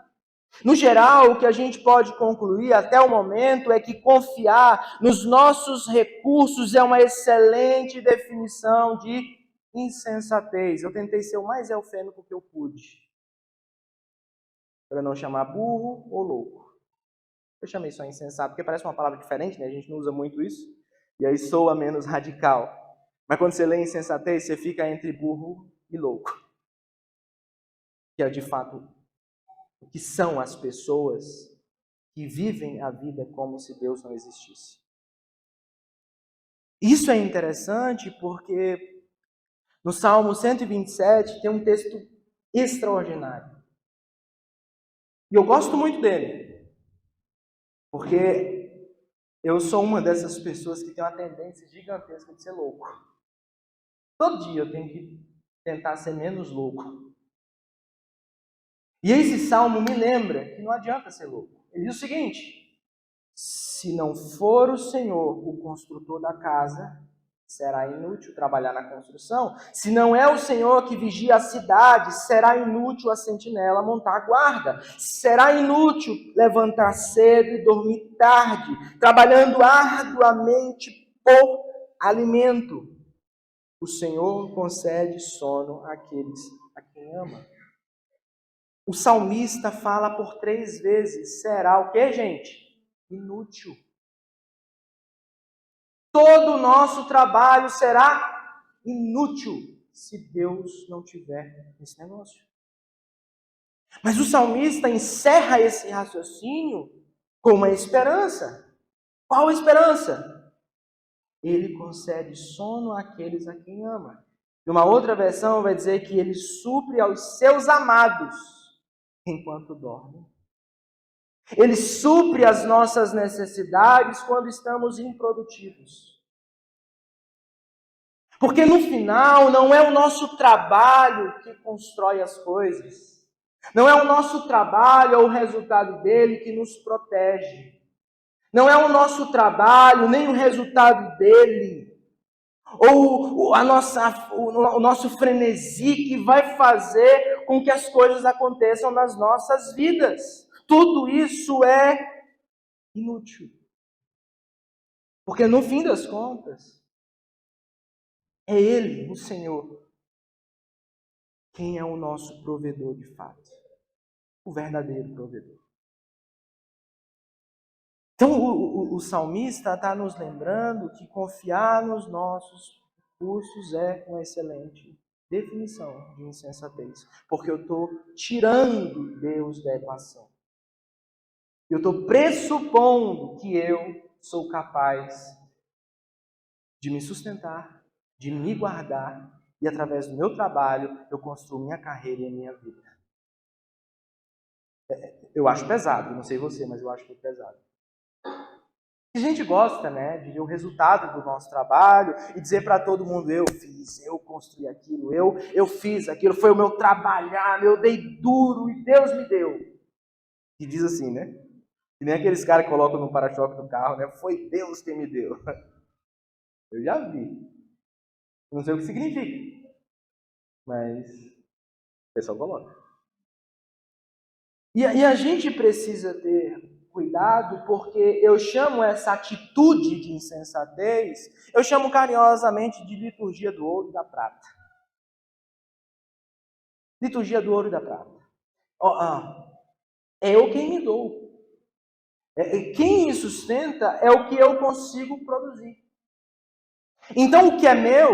[SPEAKER 4] No geral, o que a gente pode concluir até o momento é que confiar nos nossos recursos é uma excelente definição de insensatez. Eu tentei ser o mais eufêmico que eu pude, para não chamar burro ou louco. Eu chamei só insensato, porque parece uma palavra diferente, né? A gente não usa muito isso, e aí soa menos radical. Mas quando você lê insensatez, você fica entre burro e louco. Que é de fato o que são as pessoas que vivem a vida como se Deus não existisse. Isso é interessante porque no Salmo 127 tem um texto extraordinário. E eu gosto muito dele, porque eu sou uma dessas pessoas que tem uma tendência gigantesca de ser louco. Todo dia eu tenho que tentar ser menos louco. E esse salmo me lembra que não adianta ser louco. Ele diz o seguinte: se não for o Senhor o construtor da casa, será inútil trabalhar na construção. Se não é o Senhor que vigia a cidade, será inútil a sentinela montar a guarda. Será inútil levantar cedo e dormir tarde, trabalhando arduamente por alimento. O Senhor concede sono àqueles a quem ama. O salmista fala por 3 vezes, será o quê, gente? Inútil. Todo o nosso trabalho será inútil se Deus não tiver nesse negócio. Mas o salmista encerra esse raciocínio com uma esperança. Qual a esperança? Ele concede sono àqueles a quem ama. E uma outra versão vai dizer que ele supre aos seus amados enquanto dormem. Ele supre as nossas necessidades quando estamos improdutivos. Porque no final não é o nosso trabalho que constrói as coisas. Não é o nosso trabalho ou o resultado dele que nos protege. Não é o nosso trabalho nem o resultado dele ou o nosso frenesi que vai fazer com que as coisas aconteçam nas nossas vidas. Tudo isso é inútil. Porque no fim das contas, é Ele, o Senhor, quem é o nosso provedor de fato. O verdadeiro provedor. Então o salmista está nos lembrando que confiar nos nossos recursos é uma excelente definição de insensatez. Porque eu estou tirando Deus da equação. Eu estou pressupondo que eu sou capaz de me sustentar, de me guardar, e através do meu trabalho eu construo minha carreira e a minha vida. Eu acho pesado, não sei você, mas eu acho muito pesado. A gente gosta, né, de ver o resultado do nosso trabalho e dizer para todo mundo, eu fiz, eu construí aquilo, eu fiz aquilo, foi o meu trabalhar, eu dei duro e Deus me deu. E diz assim, né? E nem aqueles caras que colocam no para-choque do carro, né? Foi Deus quem me deu. Eu já vi. Não sei o que significa, mas o pessoal coloca. E a gente precisa ter cuidado, porque eu chamo essa atitude de insensatez, eu chamo carinhosamente de liturgia do ouro e da prata. Liturgia do ouro e da prata. É eu quem me dou. Quem me sustenta é o que eu consigo produzir. Então o que é meu,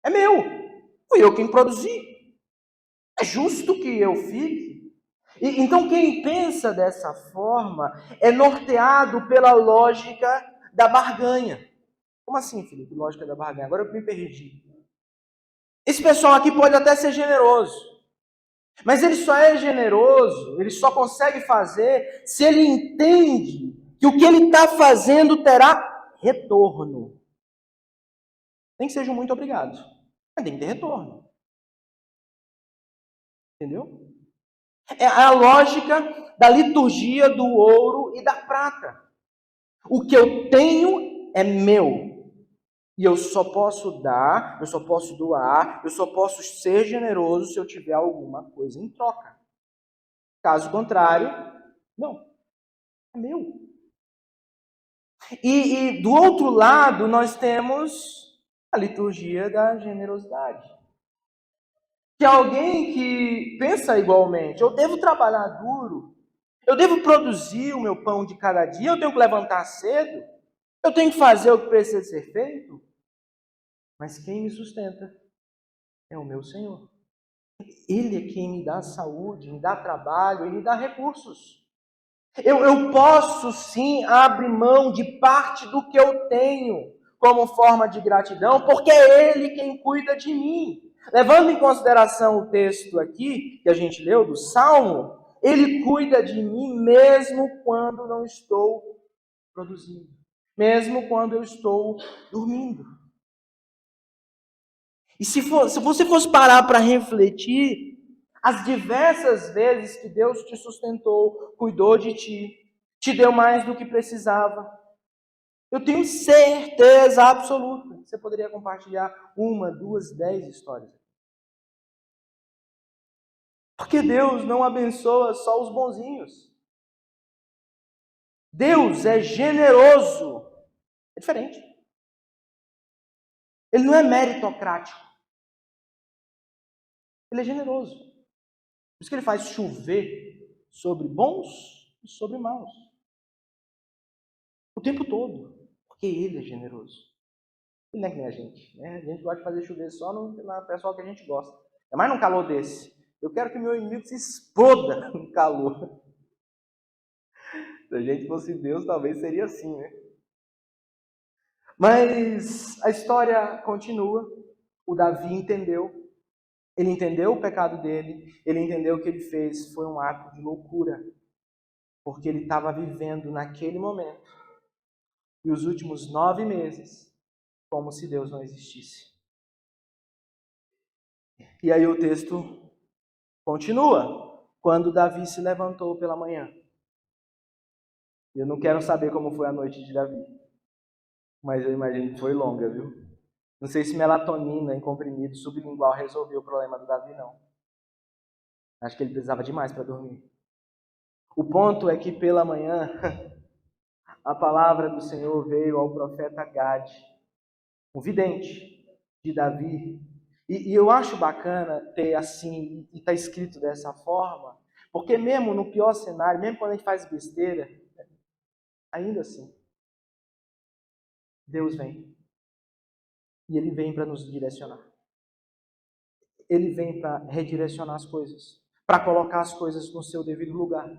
[SPEAKER 4] é meu. Fui eu quem produzi. É justo que eu fique. Então quem pensa dessa forma é norteado pela lógica da barganha. Como assim, Felipe? Lógica da barganha? Agora eu me perdi. Esse pessoal aqui pode até ser generoso, mas ele só é generoso, ele só consegue fazer se ele entende que o que ele está fazendo terá retorno. Nem que seja um muito obrigado, mas tem que ter retorno. Entendeu? É a lógica da liturgia do ouro e da prata. O que eu tenho é meu. E eu só posso dar, eu só posso doar, eu só posso ser generoso se eu tiver alguma coisa em troca. Caso contrário, não. É meu. E do outro lado, nós temos a liturgia da generosidade. Que é alguém que pensa igualmente. Eu devo trabalhar duro. Eu devo produzir o meu pão de cada dia. Eu tenho que levantar cedo. Eu tenho que fazer o que precisa ser feito. Mas quem me sustenta é o meu Senhor. Ele é quem me dá saúde, me dá trabalho e me dá recursos. Eu posso sim abrir mão de parte do que eu tenho como forma de gratidão, porque é Ele quem cuida de mim. Levando em consideração o texto aqui, que a gente leu do Salmo, Ele cuida de mim mesmo quando não estou produzindo, mesmo quando eu estou dormindo. E se você fosse parar para refletir, as diversas vezes que Deus te sustentou, cuidou de ti, te deu mais do que precisava, eu tenho certeza absoluta que você poderia compartilhar 1, 2, 10 histórias. Porque Deus não abençoa só os bonzinhos. Deus é generoso. É diferente. Ele não é meritocrático. Ele é generoso. Por isso que ele faz chover sobre bons e sobre maus. O tempo todo. Porque ele é generoso. Ele não é que nem a gente. Né? A gente gosta de fazer chover só no pessoal que a gente gosta. É mais num calor desse. Eu quero que meu inimigo se exploda no calor. Se a gente fosse Deus, talvez seria assim, né? Mas a história continua. O Davi entendeu. Ele entendeu o pecado dele. Ele entendeu que o que ele fez foi um ato de loucura. Porque ele estava vivendo naquele momento. E os últimos 9 meses, como se Deus não existisse. E aí o texto continua. Quando Davi se levantou pela manhã. Eu não quero saber como foi a noite de Davi. Mas eu imagino que foi longa, viu? Não sei se melatonina em comprimido sublingual resolveu o problema do Davi, não. Acho que ele precisava demais para dormir. O ponto é que pela manhã, a palavra do Senhor veio ao profeta Gade, um vidente de Davi. E eu acho bacana ter assim, e está escrito dessa forma, porque mesmo no pior cenário, mesmo quando a gente faz besteira, ainda assim, Deus vem. E Ele vem para nos direcionar. Ele vem para redirecionar as coisas, para colocar as coisas no seu devido lugar.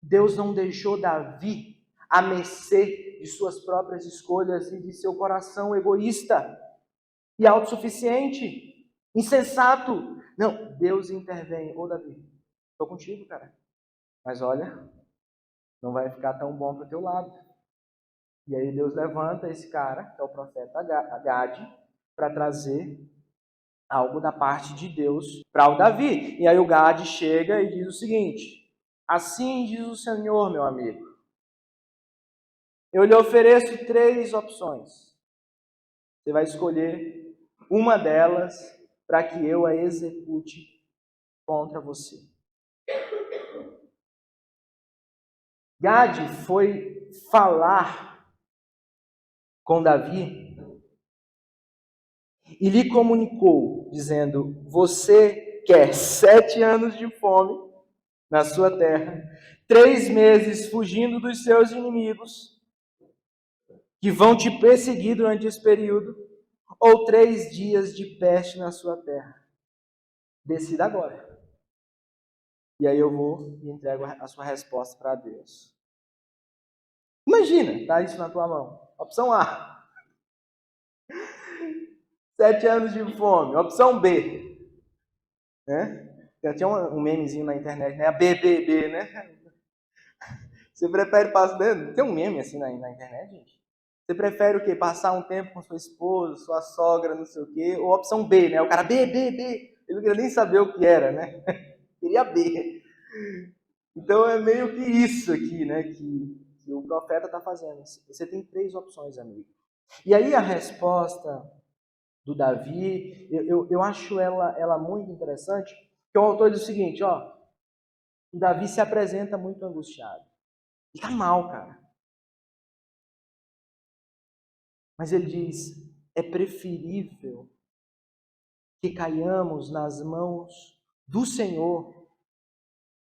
[SPEAKER 4] Deus não deixou Davi à mercê de suas próprias escolhas e de seu coração egoísta e autossuficiente, insensato. Não, Deus intervém. Ô Davi, estou contigo, cara. Mas olha, não vai ficar tão bom para o teu lado. E aí Deus levanta esse cara, que é o profeta Gade, para trazer algo da parte de Deus para o Davi. E aí o Gade chega e diz o seguinte: assim diz o Senhor, meu amigo, eu lhe ofereço 3 opções. Você vai escolher uma delas para que eu a execute contra você. Gade foi falar com Davi e lhe comunicou, dizendo: você quer 7 anos de fome na sua terra, 3 meses fugindo dos seus inimigos, que vão te perseguir durante esse período, ou 3 dias de peste na sua terra. Decida agora. E aí eu vou e entrego a sua resposta para Deus. Imagina, tá isso na tua mão. Opção A. 7 anos de fome. Opção B. Né? Tinha um memezinho na internet, né? A BBB, né? Você prefere passar... Tem um meme assim na internet, gente? Você prefere o quê? Passar um tempo com sua esposa, sua sogra, não sei o quê? Ou a opção B, né? O cara B. Ele não queria nem saber o que era, né? Queria B. Então é meio que isso aqui, né? Que o profeta está fazendo. Você tem 3 opções, amigo. E aí a resposta do Davi, eu acho ela muito interessante, que o autor diz o seguinte, ó, o Davi se apresenta muito angustiado. Ele está mal, cara. Mas ele diz, é preferível que caiamos nas mãos do Senhor,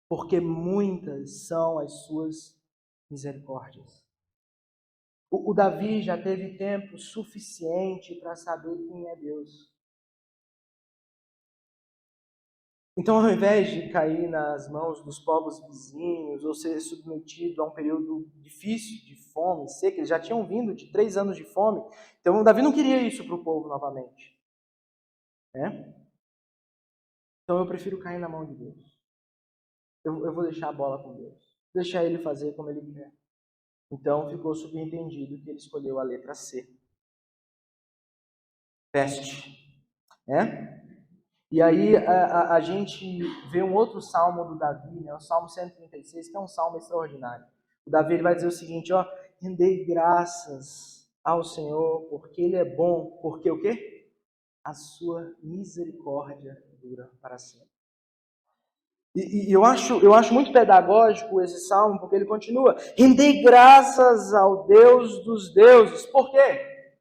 [SPEAKER 4] porque muitas são as suas misericórdias. O Davi já teve tempo suficiente para saber quem é Deus. Então, ao invés de cair nas mãos dos povos vizinhos ou ser submetido a um período difícil de fome, seca, eles já tinham vindo de 3 anos de fome. Então, o Davi não queria isso para o povo novamente. Né? Então, eu prefiro cair na mão de Deus. Eu vou deixar a bola com Deus. Deixar Ele fazer como Ele quer. Então, ficou subentendido que ele escolheu a letra C. Peste. Né? E aí a gente vê um outro salmo do Davi, né? O Salmo 136, que é um salmo extraordinário. O Davi ele vai dizer o seguinte, ó, rendei graças ao Senhor, porque Ele é bom, porque o quê? A sua misericórdia dura para sempre. E eu acho muito pedagógico esse salmo, porque ele continua, rendei graças ao Deus dos deuses. Por quê?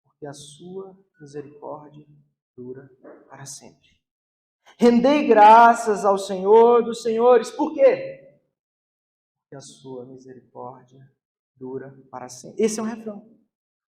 [SPEAKER 4] Porque a sua misericórdia dura para sempre. Rendei graças ao Senhor dos senhores. Por quê? Porque a sua misericórdia dura para sempre. Esse é o refrão.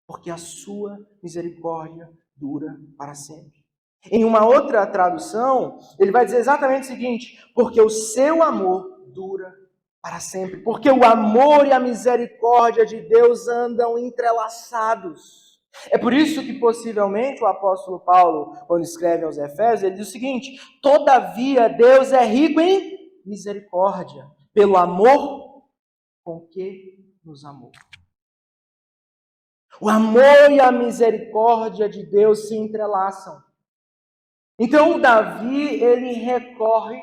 [SPEAKER 4] Porque a sua misericórdia dura para sempre. Em uma outra tradução, ele vai dizer exatamente o seguinte, porque o seu amor dura para sempre. Porque o amor e a misericórdia de Deus andam entrelaçados. É por isso que possivelmente o apóstolo Paulo, quando escreve aos Efésios, ele diz o seguinte, todavia Deus é rico em misericórdia, pelo amor com que nos amou. O amor e a misericórdia de Deus se entrelaçam. Então, Davi, ele recorre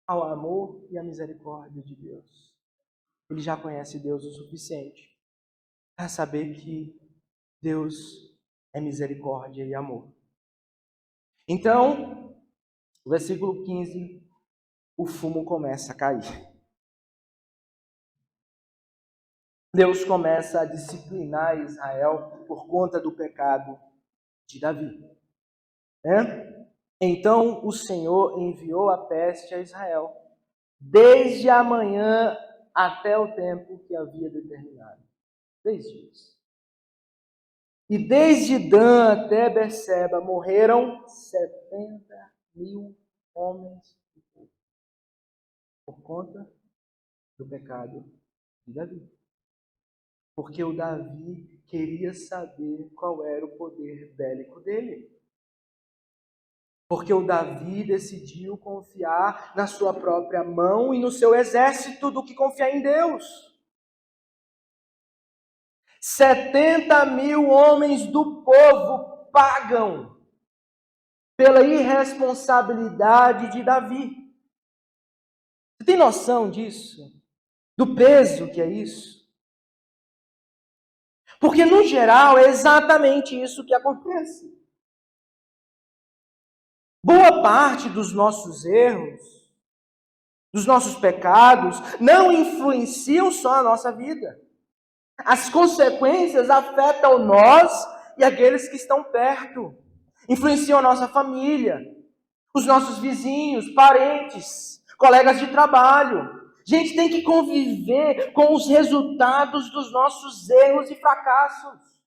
[SPEAKER 4] ao amor e à misericórdia de Deus. Ele já conhece Deus o suficiente para saber que Deus é misericórdia e amor. Então, no versículo 15, o fumo começa a cair. Deus começa a disciplinar Israel por conta do pecado de Davi. Então o Senhor enviou a peste a Israel, desde a manhã até o tempo que havia determinado. 3 dias. E desde Dan até Berseba morreram 70.000 homens por conta do pecado de Davi. Porque o Davi queria saber qual era o poder bélico dele. Porque o Davi decidiu confiar na sua própria mão e no seu exército do que confiar em Deus. 70.000 homens do povo pagam pela irresponsabilidade de Davi. Você tem noção disso? Do peso que é isso? Porque, no geral, é exatamente isso que acontece. Boa parte dos nossos erros, dos nossos pecados, não influenciam só a nossa vida. As consequências afetam nós e aqueles que estão perto. Influenciam a nossa família, os nossos vizinhos, parentes, colegas de trabalho. A gente tem que conviver com os resultados dos nossos erros e fracassos.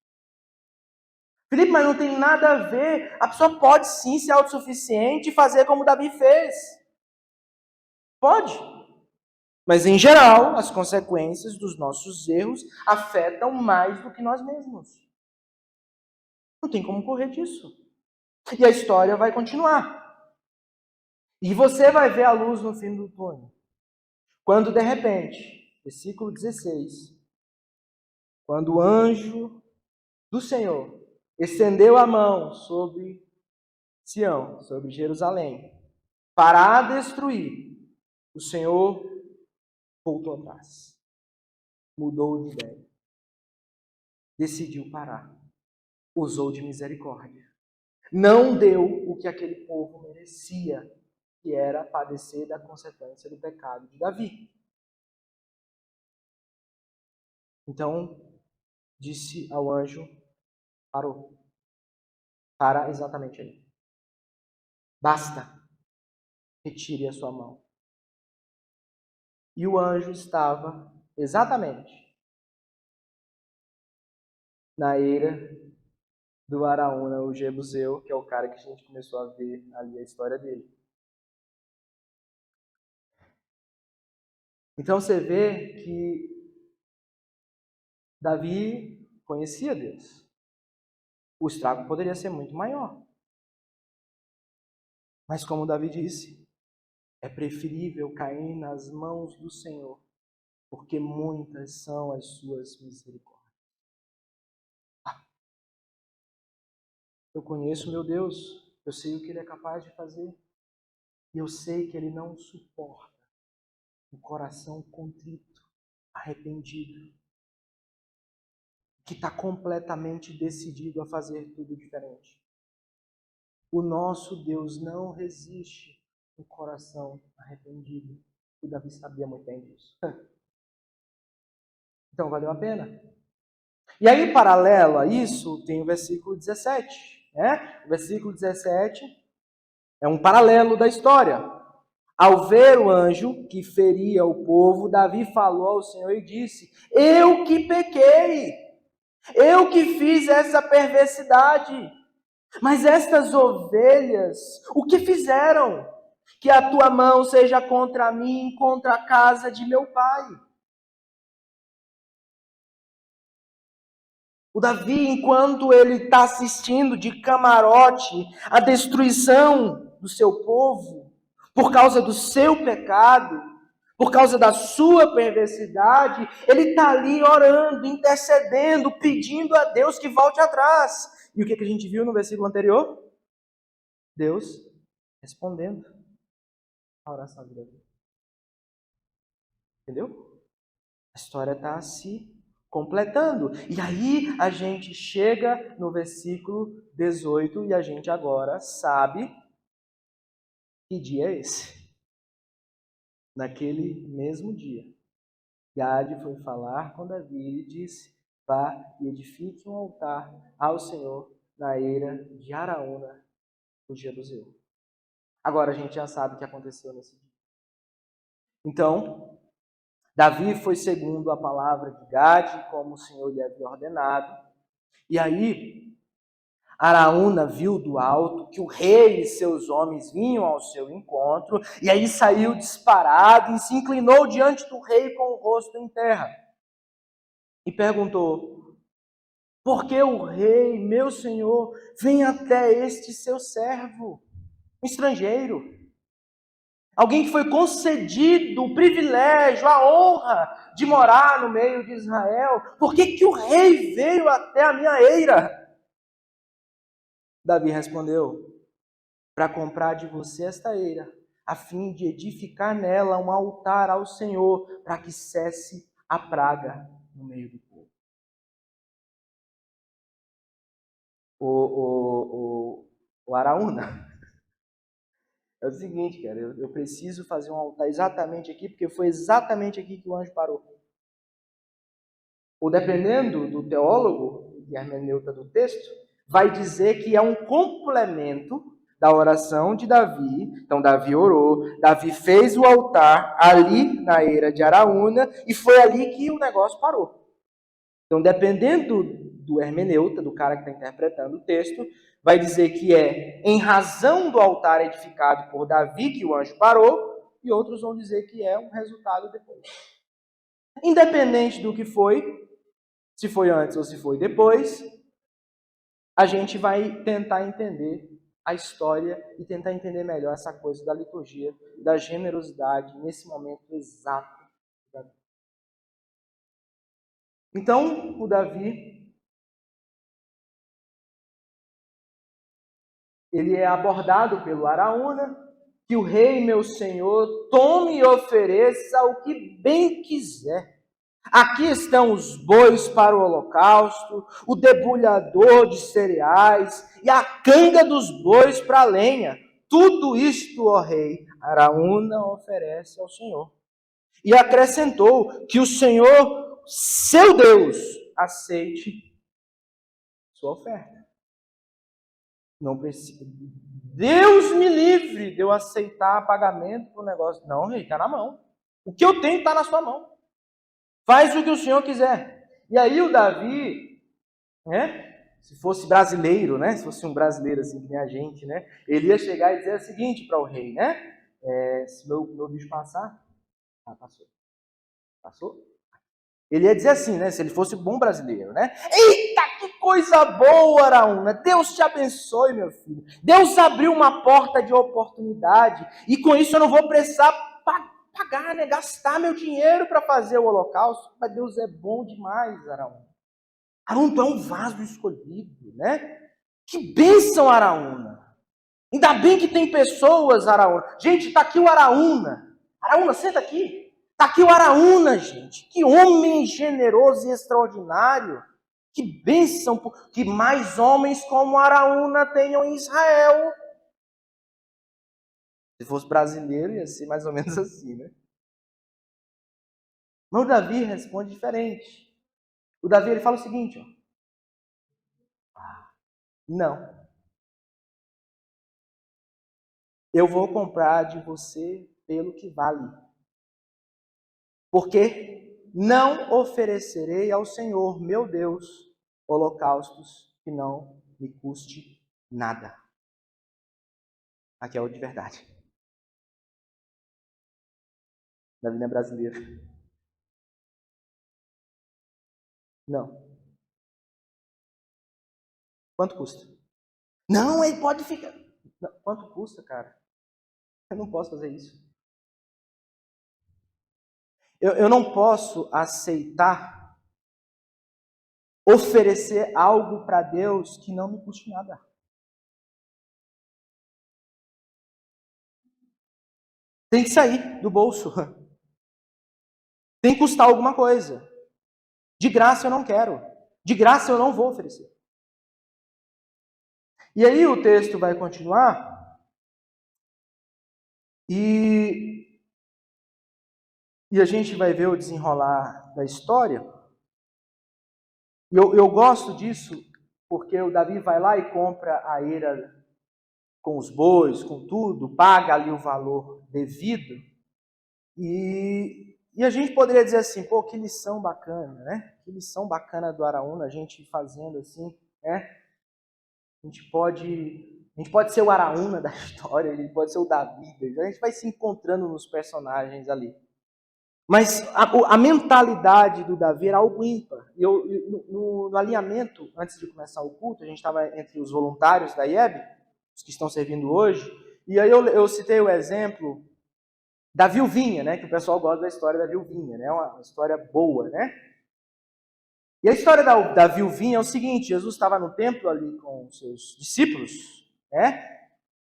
[SPEAKER 4] Felipe, mas não tem nada a ver. A pessoa pode sim ser autossuficiente e fazer como Davi fez. Pode. Mas, em geral, as consequências dos nossos erros afetam mais do que nós mesmos. Não tem como correr disso. E a história vai continuar. E você vai ver a luz no fim do túnel. Quando de repente, versículo 16, quando o anjo do Senhor estendeu a mão sobre Sião, sobre Jerusalém, para destruir, o Senhor voltou atrás. Mudou de ideia. Decidiu parar. Usou de misericórdia. Não deu o que aquele povo merecia, que era padecer da consequência do pecado de Davi. Então, disse ao anjo, parou. Para exatamente aí. Basta. Retire a sua mão. E o anjo estava exatamente na eira do Araúna, o Jebuseu, que é o cara que a gente começou a ver ali a história dele. Então você vê que Davi conhecia Deus. O estrago poderia ser muito maior. Mas como Davi disse, é preferível cair nas mãos do Senhor, porque muitas são as suas misericórdias. Eu conheço meu Deus, eu sei o que Ele é capaz de fazer, e eu sei que Ele não suporta um coração contrito, arrependido, que está completamente decidido a fazer tudo diferente. O nosso Deus não resiste um coração arrependido. O Davi sabia muito bem disso. Então valeu a pena. E aí, paralelo a isso, tem o versículo 17. O versículo 17 é um paralelo da história. Ao ver o anjo que feria o povo, Davi falou ao Senhor e disse: eu que pequei, eu que fiz essa perversidade. Mas estas ovelhas, o que fizeram? Que a tua mão seja contra mim, contra a casa de meu pai. O Davi, enquanto ele está assistindo de camarote a destruição do seu povo, por causa do seu pecado, por causa da sua perversidade, ele está ali orando, intercedendo, pedindo a Deus que volte atrás. E o que a gente viu no versículo anterior? Deus respondendo a oração de Davi. Entendeu? A história está se completando. E aí a gente chega no versículo 18 e a gente agora sabe que dia é esse. Naquele mesmo dia, Gade foi falar com Davi e disse: vá e edifique um altar ao Senhor na eira de Araúna, o Jebuseu. Agora a gente já sabe o que aconteceu nesse dia. Então, Davi foi segundo a palavra de Gade, como o Senhor lhe havia ordenado. E aí, Araúna viu do alto que o rei e seus homens vinham ao seu encontro, e aí saiu disparado e se inclinou diante do rei com o rosto em terra. E perguntou: por que o rei, meu senhor, vem até este seu servo, um estrangeiro? Alguém que foi concedido o privilégio, a honra de morar no meio de Israel. Por que o rei veio até a minha eira? Davi respondeu: para comprar de você esta eira, a fim de edificar nela um altar ao Senhor, para que cesse a praga no meio do povo. O Araúna, é o seguinte, cara, eu preciso fazer um altar exatamente aqui, porque foi exatamente aqui que o anjo parou. Ou dependendo do teólogo e hermeneuta do texto, vai dizer que é um complemento da oração de Davi. Então Davi orou, Davi fez o altar ali na eira de Araúna, e foi ali que o negócio parou. Então, dependendo do hermeneuta, do cara que está interpretando o texto, vai dizer que é em razão do altar edificado por Davi que o anjo parou, e outros vão dizer que é um resultado depois. Independente do que foi, se foi antes ou se foi depois, a gente vai tentar entender a história e tentar entender melhor essa coisa da liturgia, da generosidade nesse momento exato. Então, o Davi, ele é abordado pelo Araúna, que o rei, meu senhor, tome e ofereça o que bem quiser. Aqui estão os bois para o holocausto, o debulhador de cereais e a canga dos bois para a lenha. Tudo isto, ó rei, Araúna oferece ao Senhor. E acrescentou que o Senhor, seu Deus, aceite sua oferta. Não precisa. Deus me livre de eu aceitar pagamento por negócio. Não, rei, está na mão. O que eu tenho está na sua mão. Faz o que o Senhor quiser. E aí o Davi, né, se fosse brasileiro, né, se fosse um brasileiro assim que nem a gente, né, ele ia chegar e dizer o seguinte para o rei, né, se meu bicho passar, passou? Ele ia dizer assim, né, se ele fosse um bom brasileiro, né, eita, que coisa boa, Araúna, Deus te abençoe, meu filho. Deus abriu uma porta de oportunidade e com isso eu não vou precisar pagar, né? Gastar meu dinheiro para fazer o holocausto. Mas Deus é bom demais, Araúna. Araúna, tu é um vaso escolhido, né? Que bênção, Araúna. Ainda bem que tem pessoas, Araúna. Gente, está aqui o Araúna. Araúna, senta aqui. Está aqui o Araúna, gente. Que homem generoso e extraordinário. Que bênção que mais homens como Araúna tenham em Israel. Se fosse brasileiro, ia ser mais ou menos assim, né? Mas o Davi responde diferente. O Davi, ele fala o seguinte, ó. Não. Eu vou comprar de você pelo que vale. Porque não oferecerei ao Senhor, meu Deus, holocaustos que não me custe nada. Aqui é o de verdade. Davi não é brasileiro. Não. Quanto custa? Não, ele pode ficar. Não. Quanto custa, cara? Eu não posso fazer isso. Eu não posso aceitar oferecer algo para Deus que não me custe nada. Tem que sair do bolso. Tem que custar alguma coisa. De graça eu não quero. De graça eu não vou oferecer. E aí o texto vai continuar. E a gente vai ver o desenrolar da história. E eu gosto disso porque o Davi vai lá e compra a eira com os bois, com tudo, paga ali o valor devido. E a gente poderia dizer assim, pô, que lição bacana, né? Que lição bacana do Araúna, a gente fazendo assim, né? A gente pode ser o Araúna da história, a gente pode ser o Davi, a gente vai se encontrando nos personagens ali. Mas a mentalidade do Davi era algo ímpar. No alinhamento, antes de começar o culto, a gente estava entre os voluntários da IEB, os que estão servindo hoje, e aí eu citei o exemplo da viuvinha, né? Que o pessoal gosta da história da viuvinha, né? Uma história boa, né? E a história da viuvinha é o seguinte: Jesus estava no templo ali com os seus discípulos, né?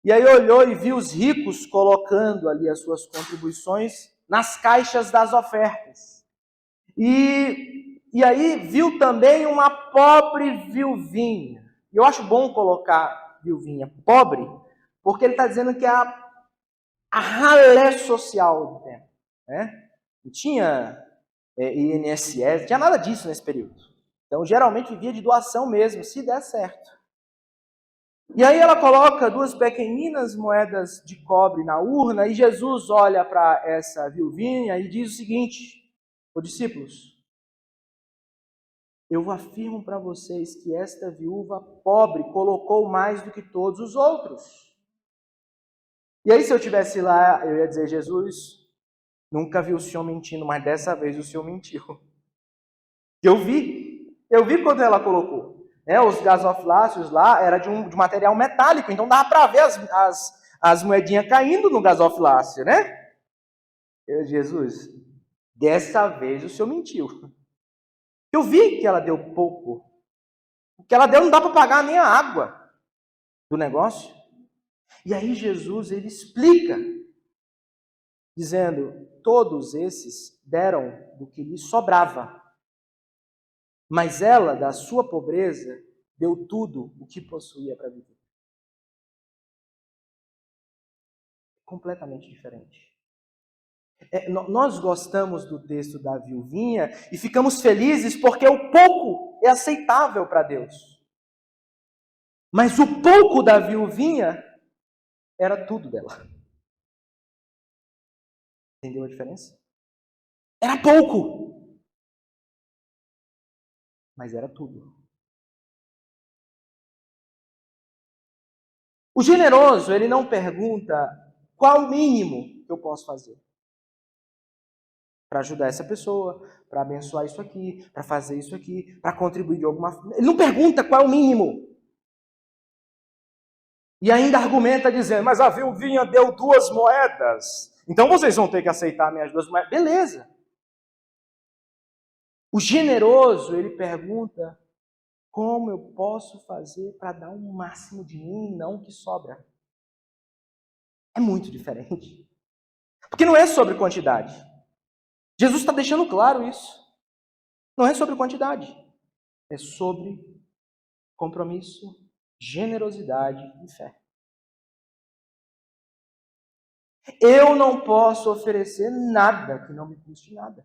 [SPEAKER 4] E aí olhou e viu os ricos colocando ali as suas contribuições nas caixas das ofertas. E aí viu também uma pobre viuvinha. E eu acho bom colocar viuvinha pobre, porque ele está dizendo que é a ralé social do tempo, né? Não tinha INSS, não tinha nada disso nesse período. Então, geralmente vivia de doação mesmo, se der certo. E aí ela coloca 2 pequeninas moedas de cobre na urna e Jesus olha para essa viuvinha e diz o seguinte: ô discípulos, eu afirmo para vocês que esta viúva pobre colocou mais do que todos os outros. E aí, se eu estivesse lá, eu ia dizer: Jesus, nunca vi o senhor mentindo, mas dessa vez o senhor mentiu. Eu vi quando ela colocou. né? Os gasofiláceos lá era de material metálico, então dava para ver as moedinhas caindo no gasofilácio, né? Jesus, dessa vez o senhor mentiu. Eu vi que ela deu pouco. O que ela deu não dá para pagar nem a água do negócio. E aí Jesus, ele explica, dizendo, todos esses deram do que lhe sobrava. Mas ela, da sua pobreza, deu tudo o que possuía para viver. Completamente diferente. Nós gostamos do texto da viuvinha e ficamos felizes porque o pouco é aceitável para Deus. Mas o pouco da viuvinha era tudo dela. Entendeu a diferença? Era pouco, mas era tudo. O generoso, ele não pergunta qual o mínimo que eu posso fazer para ajudar essa pessoa, para abençoar isso aqui, para fazer isso aqui, para contribuir de alguma forma. Ele não pergunta qual é o mínimo. E ainda argumenta dizendo, mas a viuvinha deu 2 moedas, então vocês vão ter que aceitar minhas 2 moedas. Beleza. O generoso, ele pergunta, como eu posso fazer para dar um máximo de mim e não o que sobra? É muito diferente. Porque não é sobre quantidade. Jesus está deixando claro isso. Não é sobre quantidade. É sobre compromisso, generosidade e fé. Eu não posso oferecer nada que não me custe nada.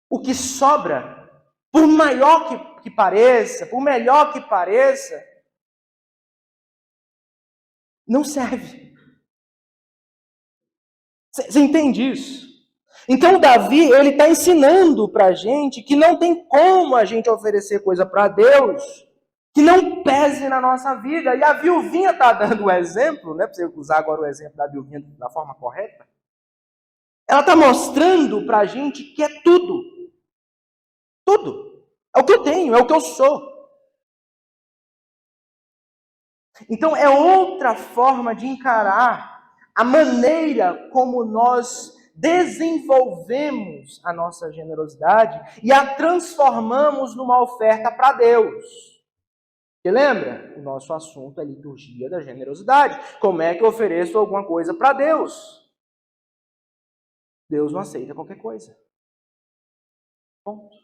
[SPEAKER 4] O que sobra, por maior que pareça, por melhor que pareça, não serve. Você entende isso? Então Davi, ele está ensinando para a gente que não tem como a gente oferecer coisa para Deus que não pese na nossa vida. E a viuvinha está dando o exemplo, né, para você usar agora o exemplo da viuvinha da forma correta. Ela está mostrando para a gente que é tudo. Tudo. É o que eu tenho, é o que eu sou. Então é outra forma de encarar a maneira como nós desenvolvemos a nossa generosidade e a transformamos numa oferta para Deus. Você lembra? O nosso assunto é a liturgia da generosidade. Como é que eu ofereço alguma coisa para Deus? Deus não aceita qualquer coisa. Ponto.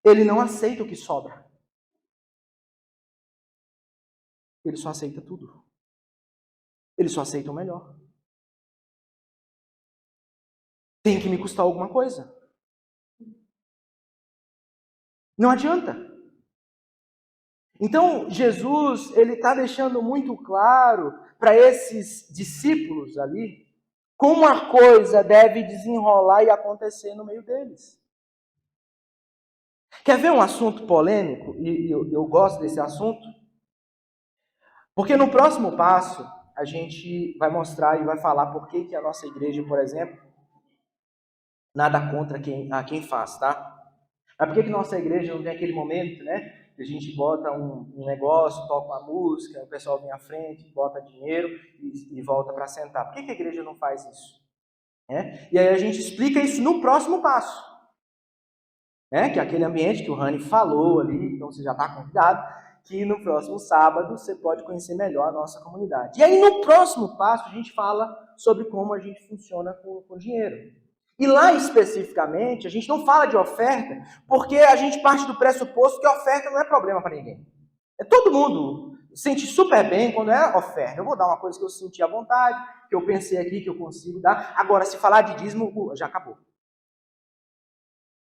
[SPEAKER 4] Ele não aceita o que sobra. Ele só aceita tudo. Ele só aceita o melhor. Tem que me custar alguma coisa. Não adianta. Então, Jesus, ele está deixando muito claro para esses discípulos ali como a coisa deve desenrolar e acontecer no meio deles. Quer ver um assunto polêmico? E eu gosto desse assunto. Porque no próximo passo, a gente vai mostrar e vai falar por que a nossa igreja, por exemplo, nada contra quem faz, tá? Mas por que nossa igreja não tem aquele momento, né? Que a gente bota um negócio, toca uma música, o pessoal vem à frente, bota dinheiro e volta para sentar. Por que a igreja não faz isso? E aí a gente explica isso no próximo passo. Que é aquele ambiente que o Rani falou ali, então você já está convidado, que no próximo sábado você pode conhecer melhor a nossa comunidade. E aí no próximo passo a gente fala sobre como a gente funciona com dinheiro. E lá especificamente a gente não fala de oferta, porque a gente parte do pressuposto que a oferta não é problema para ninguém. Todo mundo sente super bem quando é oferta. Eu vou dar uma coisa que eu senti à vontade, que eu pensei aqui que eu consigo dar. Agora, se falar de dízimo, já acabou.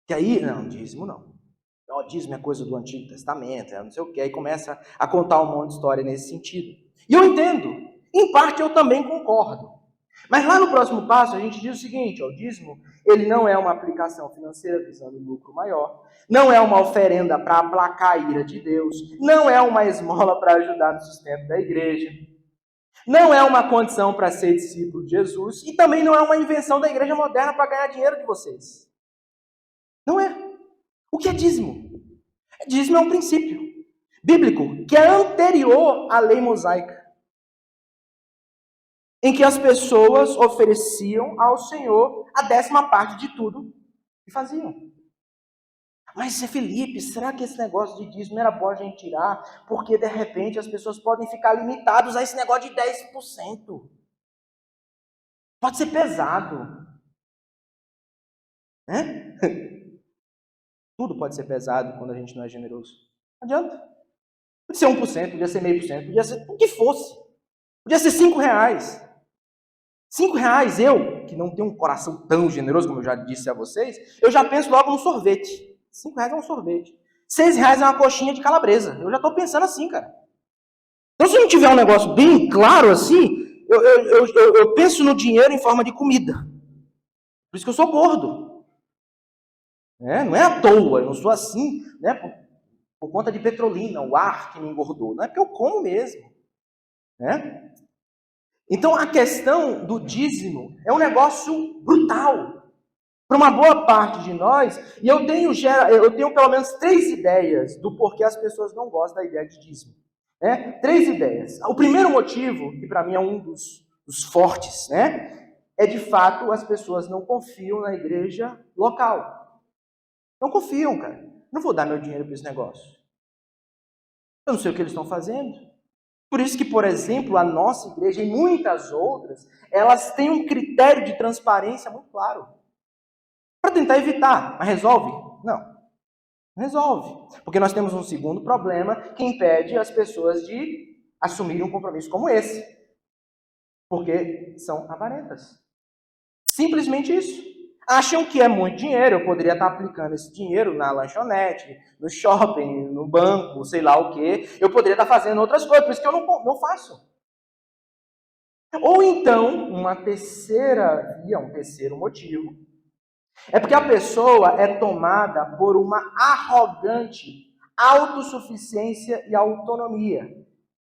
[SPEAKER 4] Que aí, não, dízimo não. O dízimo é coisa do Antigo Testamento, não sei o que, aí começa a contar um monte de história nesse sentido. E eu entendo, em parte eu também concordo. Mas lá no próximo passo a gente diz o seguinte, o dízimo, ele não é uma aplicação financeira visando lucro maior, não é uma oferenda para aplacar a ira de Deus, não é uma esmola para ajudar no sustento da igreja. Não é uma condição para ser discípulo de Jesus e também não é uma invenção da igreja moderna para ganhar dinheiro de vocês. Não é. O que é dízimo? Dízimo é um princípio bíblico que é anterior à lei mosaica, em que as pessoas ofereciam ao Senhor a 10ª parte de tudo que faziam. Mas, Felipe, será que esse negócio de dízimo era bom a gente tirar? Porque, de repente, as pessoas podem ficar limitadas a esse negócio de 10%. Pode ser pesado. Né? Tudo pode ser pesado quando a gente não é generoso. Não adianta. Podia ser 1%, podia ser 0,5%, podia ser o que fosse. Podia ser R$5. R$5, eu, que não tenho um coração tão generoso, como eu já disse a vocês, eu já penso logo no sorvete. R$5 é um sorvete. R$6 é uma coxinha de calabresa. Eu já estou pensando assim, cara. Então, se não tiver um negócio bem claro assim, eu penso no dinheiro em forma de comida. Por isso que eu sou gordo. Não é à toa, eu não sou assim, né, por conta de petrolina, o ar que me engordou. Não é porque eu como mesmo. Né? Então, a questão do dízimo é um negócio brutal. Para uma boa parte de nós, e eu tenho pelo menos 3 ideias do porquê as pessoas não gostam da ideia de dízimo. 3 ideias. O primeiro motivo, que para mim é um dos fortes, é de fato as pessoas não confiam na igreja local. Não confiam, cara. Não vou dar meu dinheiro para esse negócio. Eu não sei o que eles estão fazendo. Por isso que, por exemplo, a nossa igreja e muitas outras, elas têm um critério de transparência muito claro. Para tentar evitar, mas resolve? Não resolve. Porque nós temos um segundo problema que impede as pessoas de assumirem um compromisso como esse. Porque são avarentas. Simplesmente isso. Acham que é muito dinheiro, eu poderia estar aplicando esse dinheiro na lanchonete, no shopping, no banco, sei lá o quê. Eu poderia estar fazendo outras coisas, por isso que eu não faço. Ou então, uma terceira via, um terceiro motivo, é porque a pessoa é tomada por uma arrogante autossuficiência e autonomia.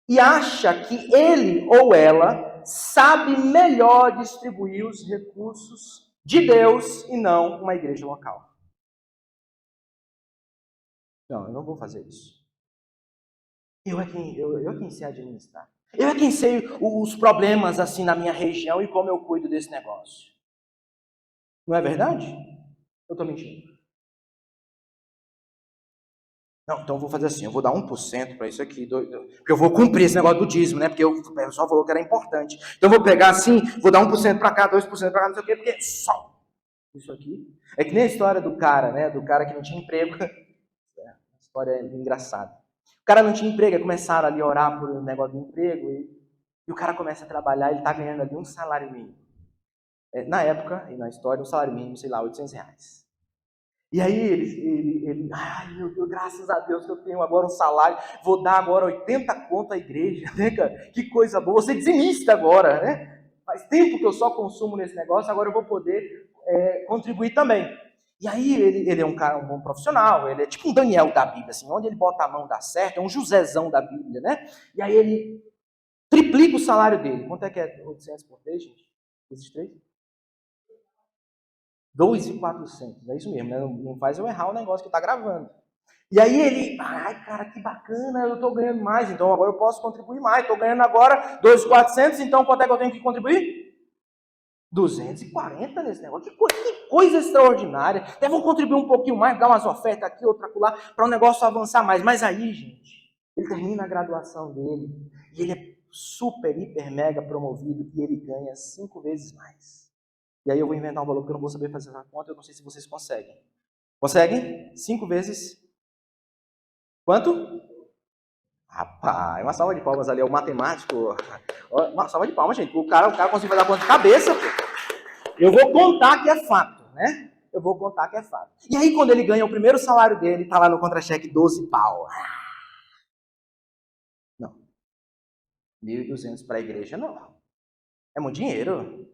[SPEAKER 4] E acha que ele ou ela sabe melhor distribuir os recursos de Deus e não uma igreja local. Não, eu não vou fazer isso. Eu é quem sei administrar. Eu é quem sei os problemas assim na minha região e como eu cuido desse negócio. Não é verdade? Eu estou mentindo. Não, então eu vou fazer assim, eu vou dar 1% para isso aqui, porque eu vou cumprir esse negócio do dízimo, né? Porque o pessoal falou que era importante. Então eu vou pegar assim, vou dar 1% para cá, 2% para cá, não sei o quê, porque só isso aqui. É que nem a história do cara, né? Do cara que não tinha emprego. Uma história engraçada. O cara não tinha emprego, aí começaram ali a orar por um negócio do emprego, e o cara começa a trabalhar, ele está ganhando ali um salário mínimo. Na época, e na história, um salário mínimo, sei lá, R$800. E aí ele, ai meu Deus, graças a Deus que eu tenho agora um salário, vou dar agora 80 conto à igreja, né, cara? Que coisa boa, vou ser dizimista agora, né? Faz tempo que eu só consumo nesse negócio, agora eu vou poder contribuir também. E aí ele é um cara, um bom profissional, ele é tipo um Daniel da Bíblia, assim, onde ele bota a mão dá certo, é um Josézão da Bíblia, né? E aí ele triplica o salário dele. Quanto é que é 800 por mês, gente? Esses 3? 2.400, é isso mesmo, né? Não faz eu errar o negócio que está gravando. E aí ele, ai cara, que bacana, eu estou ganhando mais, então agora eu posso contribuir mais, estou ganhando agora 2.400, então quanto é que eu tenho que contribuir? 240 nesse negócio, que coisa extraordinária. Até vou contribuir um pouquinho mais, dar umas ofertas aqui, outra lá, para o negócio avançar mais. Mas aí, gente, ele termina a graduação dele, e ele é super, hiper, mega promovido, e ele ganha 5 vezes mais. E aí eu vou inventar um valor que eu não vou saber fazer essa conta, eu não sei se vocês conseguem. Conseguem? 5 vezes... Quanto? Rapaz, uma salva de palmas ali, é o matemático. Uma salva de palmas, gente. O cara conseguiu fazer a conta de cabeça. Pô. Eu vou contar que é fato, né? Eu vou contar que é fato. E aí quando ele ganha o primeiro salário dele, tá lá no contra-cheque 12 pau. Não. 1.200 para a igreja, não. É muito dinheiro.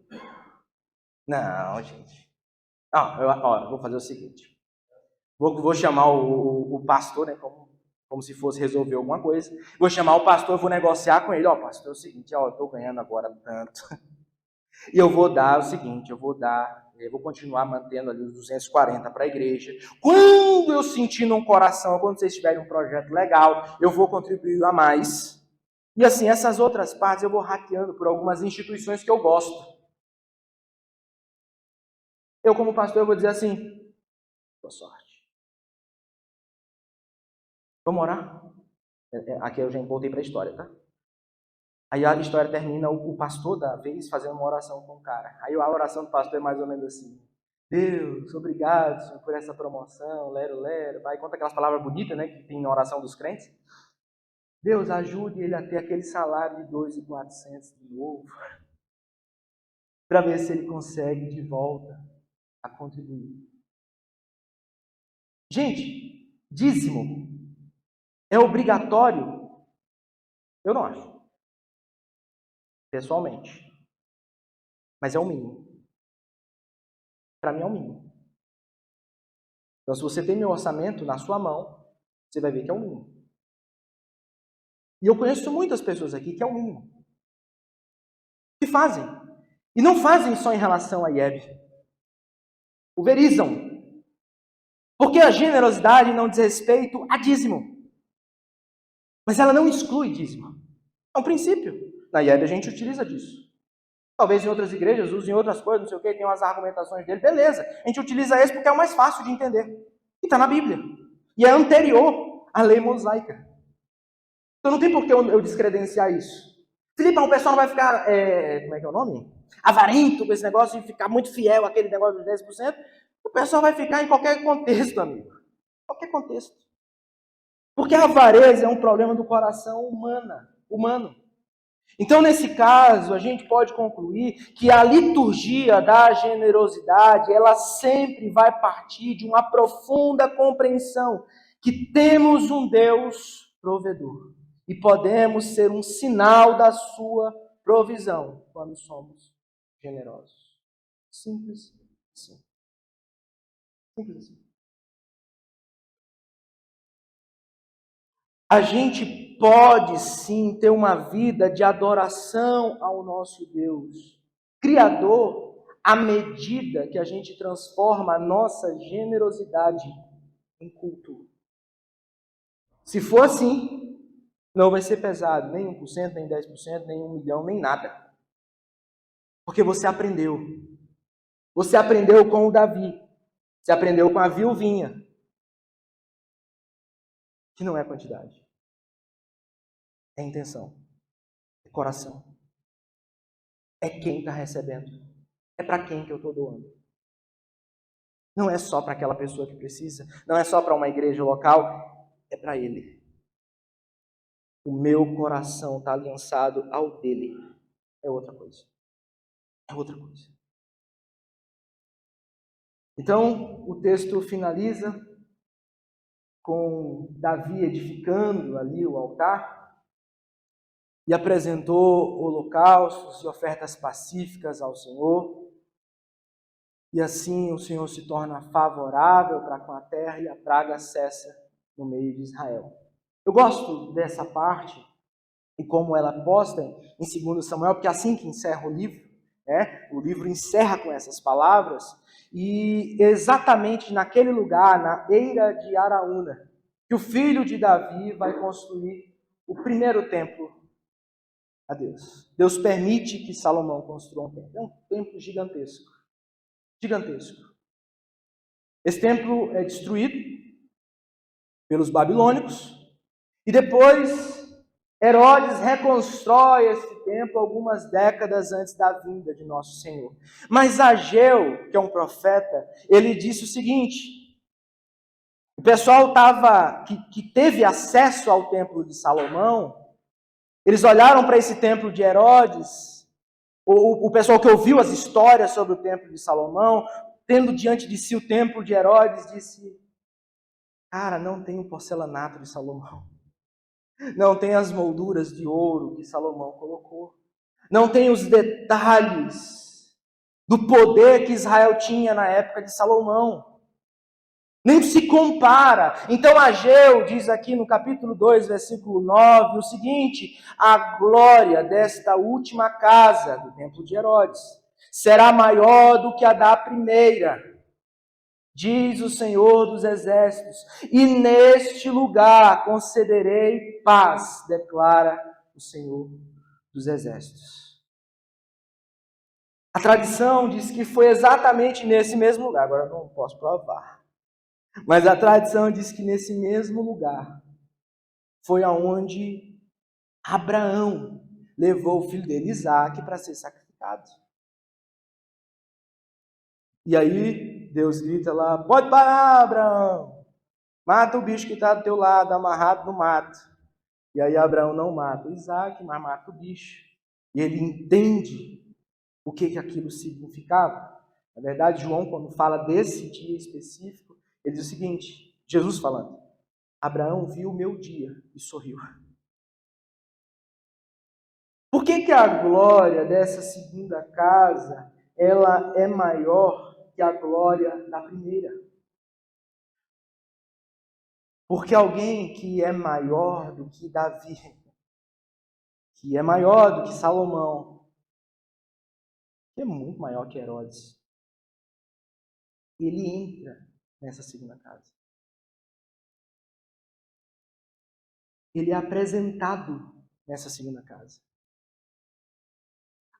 [SPEAKER 4] Não, gente. Eu vou fazer o seguinte. Vou chamar o pastor, né, como como se fosse resolver alguma coisa. Vou chamar o pastor, vou negociar com ele. Ó, pastor, é o seguinte, ó, eu estou ganhando agora tanto. E eu vou dar o seguinte, eu vou continuar mantendo ali os 240 para a igreja. Quando eu sentir no coração, quando vocês tiverem um projeto legal, eu vou contribuir a mais. E assim, essas outras partes eu vou hackeando por algumas instituições que eu gosto. Eu, como pastor, eu vou dizer assim, boa sorte. Vamos orar? Aqui eu já voltei para a história, tá? Aí a história termina, o pastor da vez fazendo uma oração com o cara. Aí a oração do pastor é mais ou menos assim: Deus, obrigado, Senhor, por essa promoção, lero, lero. Vai, conta aquelas palavras bonitas, né, que tem na oração dos crentes. Deus, ajude ele a ter aquele salário de 2.400 de novo, para ver se ele consegue de volta a contribuir. Gente, dízimo é obrigatório? Eu não acho. Pessoalmente. Mas é o mínimo. Para mim é o mínimo. Então, se você tem meu orçamento na sua mão, você vai ver que é o mínimo. E eu conheço muitas pessoas aqui que é o mínimo. Que fazem. E não fazem só em relação a IEB. Pulverizam. Porque a generosidade não diz respeito a dízimo. Mas ela não exclui dízimo. É um princípio. Na IEB a gente utiliza disso. Talvez em outras igrejas usem outras coisas, não sei o que, tem umas argumentações dele. Beleza. A gente utiliza esse porque é o mais fácil de entender. E está na Bíblia. E é anterior à lei mosaica. Então não tem por que eu descredenciar isso. Filipão, o pessoal não vai ficar, como é que é o nome? Avarento com esse negócio de ficar muito fiel àquele negócio dos 10%. O pessoal vai ficar em qualquer contexto, amigo. Qualquer contexto. Porque a avareza é um problema do coração humano. Então, nesse caso, a gente pode concluir que a liturgia da generosidade, ela sempre vai partir de uma profunda compreensão que temos um Deus provedor e podemos ser um sinal da sua provisão quando somos generosos. Simples assim. Simples assim. A gente pode sim ter uma vida de adoração ao nosso Deus Criador, à medida que a gente transforma a nossa generosidade em culto. Se for assim, não vai ser pesado, nem 1%, nem 10%, nem 1 milhão, nem nada. Porque você aprendeu. Você aprendeu com o Davi. Você aprendeu com a viuvinha. Que não é quantidade. É intenção. É coração. É quem está recebendo. É para quem que eu estou doando. Não é só para aquela pessoa que precisa. Não é só para uma igreja local. É para ele. O meu coração está aliançado ao dele. É outra coisa. É outra coisa. Então, o texto finaliza com Davi edificando ali o altar e apresentou holocaustos e ofertas pacíficas ao Senhor. E assim o Senhor se torna favorável para com a terra e a praga cessa no meio de Israel. Eu gosto dessa parte e como ela é posta em 2 Samuel, porque é assim que encerra o livro, o livro encerra com essas palavras, e exatamente naquele lugar, na eira de Araúna, que o filho de Davi vai construir o primeiro templo a Deus. Deus permite que Salomão construa um templo. É um templo gigantesco. Gigantesco. Esse templo é destruído pelos babilônicos e depois Herodes reconstrói esse templo algumas décadas antes da vinda de Nosso Senhor. Mas Ageu, que é um profeta, ele disse o seguinte: o pessoal que teve acesso ao templo de Salomão, eles olharam para esse templo de Herodes, o pessoal que ouviu as histórias sobre o templo de Salomão, tendo diante de si o templo de Herodes, disse: cara, não tem o porcelanato de Salomão. Não tem as molduras de ouro que Salomão colocou. Não tem os detalhes do poder que Israel tinha na época de Salomão. Nem se compara. Então Ageu diz aqui no capítulo 2, versículo 9, o seguinte: a glória desta última casa, do templo de Herodes, será maior do que a da primeira, diz o Senhor dos Exércitos, e neste lugar concederei paz, declara o Senhor dos Exércitos. A tradição diz que foi exatamente nesse mesmo lugar, agora eu não posso provar. Mas a tradição diz que nesse mesmo lugar foi aonde Abraão levou o filho dele, Isaque, para ser sacrificado. E aí Deus grita lá: pode parar, Abraão. Mata o bicho que está do teu lado, amarrado no mato. E aí Abraão não mata o Isaque, mas mata o bicho. E ele entende o que aquilo significava. Na verdade, João, quando fala desse dia específico, ele diz o seguinte, Jesus falando: Abraão viu o meu dia e sorriu. Por que a glória dessa segunda casa, ela é maior que a glória da primeira? Porque alguém que é maior do que Davi, que é maior do que Salomão, que é muito maior que Herodes, ele entra nessa segunda casa. Ele é apresentado nessa segunda casa.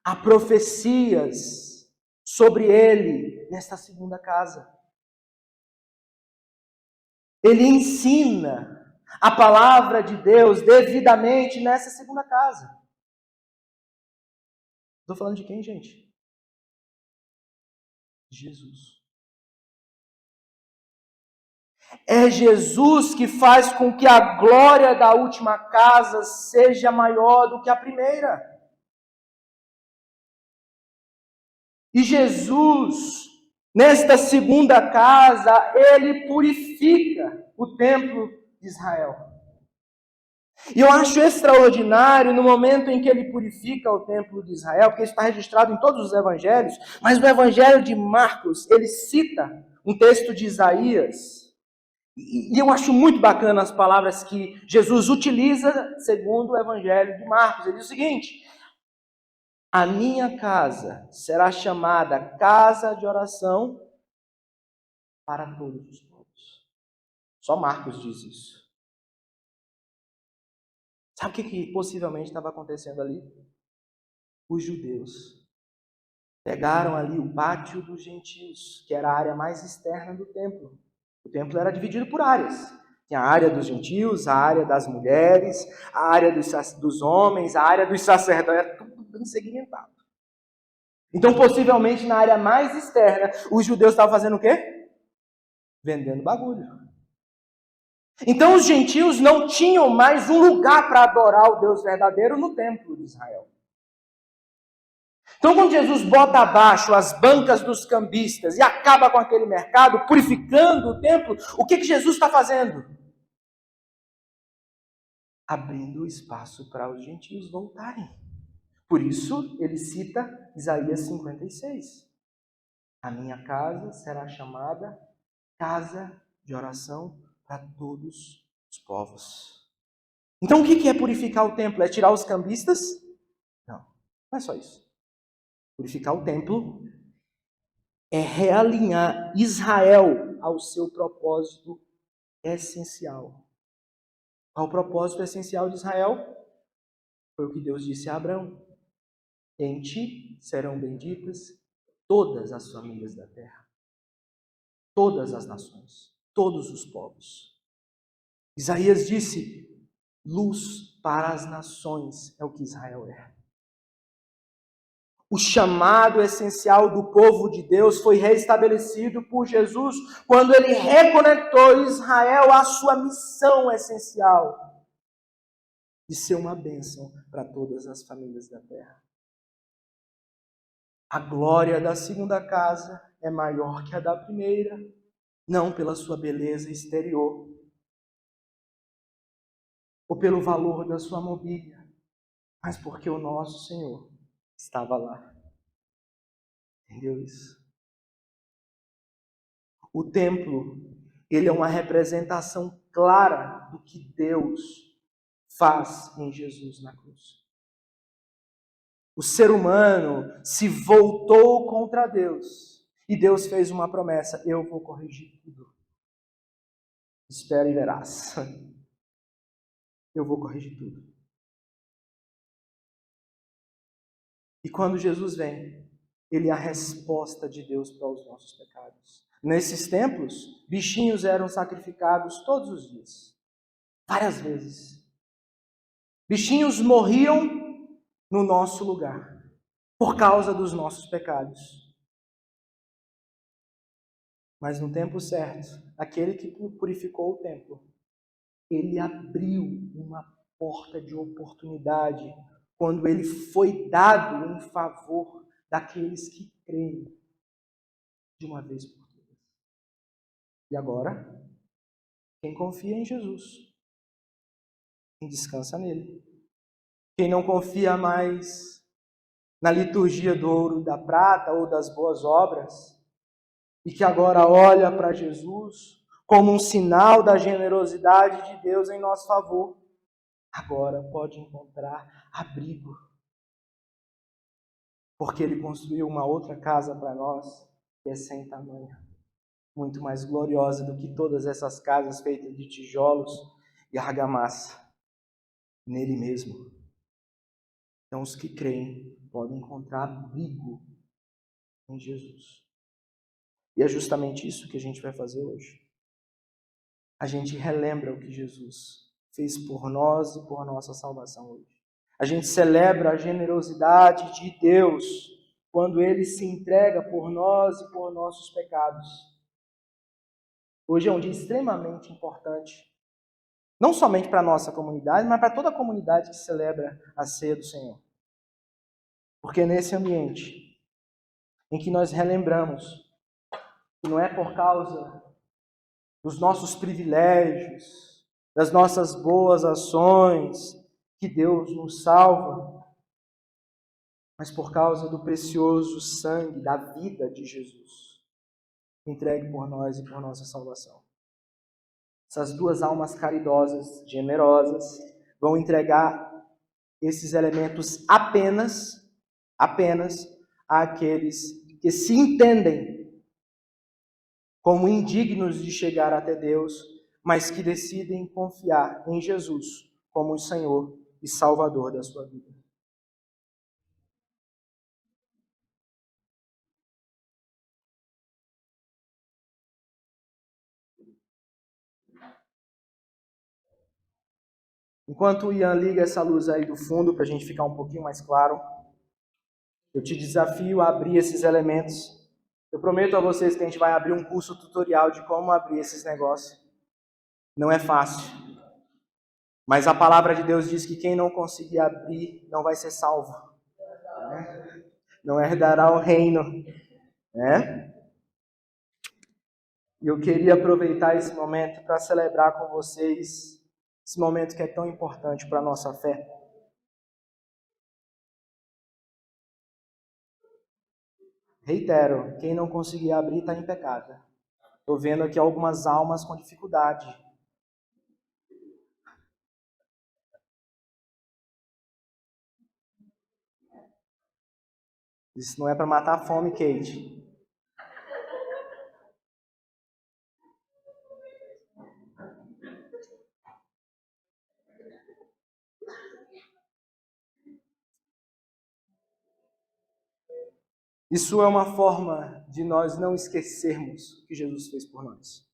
[SPEAKER 4] Há profecias sobre ele nesta segunda casa. Ele ensina a palavra de Deus devidamente nessa segunda casa. Estou falando de quem, gente? Jesus. É Jesus que faz com que a glória da última casa seja maior do que a primeira. E Jesus, nesta segunda casa, ele purifica o templo de Israel. E eu acho extraordinário no momento em que ele purifica o templo de Israel, porque isso está registrado em todos os evangelhos, mas no evangelho de Marcos, ele cita um texto de Isaías. E eu acho muito bacana as palavras que Jesus utiliza segundo o evangelho de Marcos. Ele diz o seguinte: a minha casa será chamada casa de oração para todos os povos. Só Marcos diz isso. Sabe o que possivelmente estava acontecendo ali? Os judeus pegaram ali o pátio dos gentios, que era a área mais externa do templo. O templo era dividido por áreas. Tinha a área dos gentios, a área das mulheres, a área dos homens, a área dos sacerdotes. Era tudo bem segmentado. Então, possivelmente, na área mais externa, os judeus estavam fazendo o quê? Vendendo bagulho. Então, os gentios não tinham mais um lugar para adorar o Deus verdadeiro no templo de Israel. Então, quando Jesus bota abaixo as bancas dos cambistas e acaba com aquele mercado, purificando o templo, o que Jesus está fazendo? Abrindo espaço para os gentios voltarem. Por isso, ele cita Isaías 56. A minha casa será chamada casa de oração para todos os povos. Então, o que é purificar o templo? É tirar os cambistas? Não, não é só isso. Purificar o templo é realinhar Israel ao seu propósito essencial. Qual o propósito essencial de Israel? Foi o que Deus disse a Abraão: em ti serão benditas todas as famílias da terra, todas as nações, todos os povos. Isaías disse: luz para as nações é o que Israel é. O chamado essencial do povo de Deus foi restabelecido por Jesus quando ele reconectou Israel à sua missão essencial de ser uma bênção para todas as famílias da terra. A glória da segunda casa é maior que a da primeira, não pela sua beleza exterior ou pelo valor da sua mobília, mas porque o nosso Senhor estava lá. Entendeu isso? O templo, Ele é uma representação clara do que Deus faz em Jesus na cruz. O ser humano se voltou contra Deus e Deus fez uma promessa: eu vou corrigir tudo. Espera e verás. Eu vou corrigir tudo. E quando Jesus vem, ele é a resposta de Deus para os nossos pecados. Nesses templos, bichinhos eram sacrificados todos os dias, várias vezes. Bichinhos morriam no nosso lugar, por causa dos nossos pecados. Mas no tempo certo, aquele que purificou o templo, ele abriu uma porta de oportunidade quando ele foi dado em favor daqueles que creem de uma vez por todas. E agora, quem confia em Jesus, quem descansa nele, quem não confia mais na liturgia do ouro, da prata ou das boas obras, e que agora olha para Jesus como um sinal da generosidade de Deus em nosso favor, agora pode encontrar abrigo. Porque ele construiu uma outra casa para nós, que é sem tamanho, muito mais gloriosa do que todas essas casas feitas de tijolos e argamassa, nele mesmo. Então os que creem podem encontrar abrigo em Jesus. E é justamente isso que a gente vai fazer hoje. A gente relembra o que Jesus fez por nós e por nossa salvação hoje. A gente celebra a generosidade de Deus quando Ele se entrega por nós e por nossos pecados. Hoje é um dia extremamente importante, não somente para a nossa comunidade, mas para toda a comunidade que celebra a ceia do Senhor. Porque é nesse ambiente em que nós relembramos que não é por causa dos nossos privilégios, das nossas boas ações, que Deus nos salva, mas por causa do precioso sangue, da vida de Jesus, entregue por nós e por nossa salvação. Essas duas almas caridosas, generosas, vão entregar esses elementos apenas àqueles que se entendem como indignos de chegar até Deus, mas que decidem confiar em Jesus como o Senhor e Salvador da sua vida. Enquanto o Ian liga essa luz aí do fundo, para a gente ficar um pouquinho mais claro, eu te desafio a abrir esses elementos. Eu prometo a vocês que a gente vai abrir um curso tutorial de como abrir esses negócios. Não é fácil. Mas a palavra de Deus diz que quem não conseguir abrir não vai ser salvo. Não herdará o reino. Né? E eu queria aproveitar esse momento para celebrar com vocês esse momento que é tão importante para a nossa fé. Reitero, quem não conseguir abrir está em pecado. Estou vendo aqui algumas almas com dificuldade. Isso não é para matar a fome, Kate. Isso é uma forma de nós não esquecermos o que Jesus fez por nós.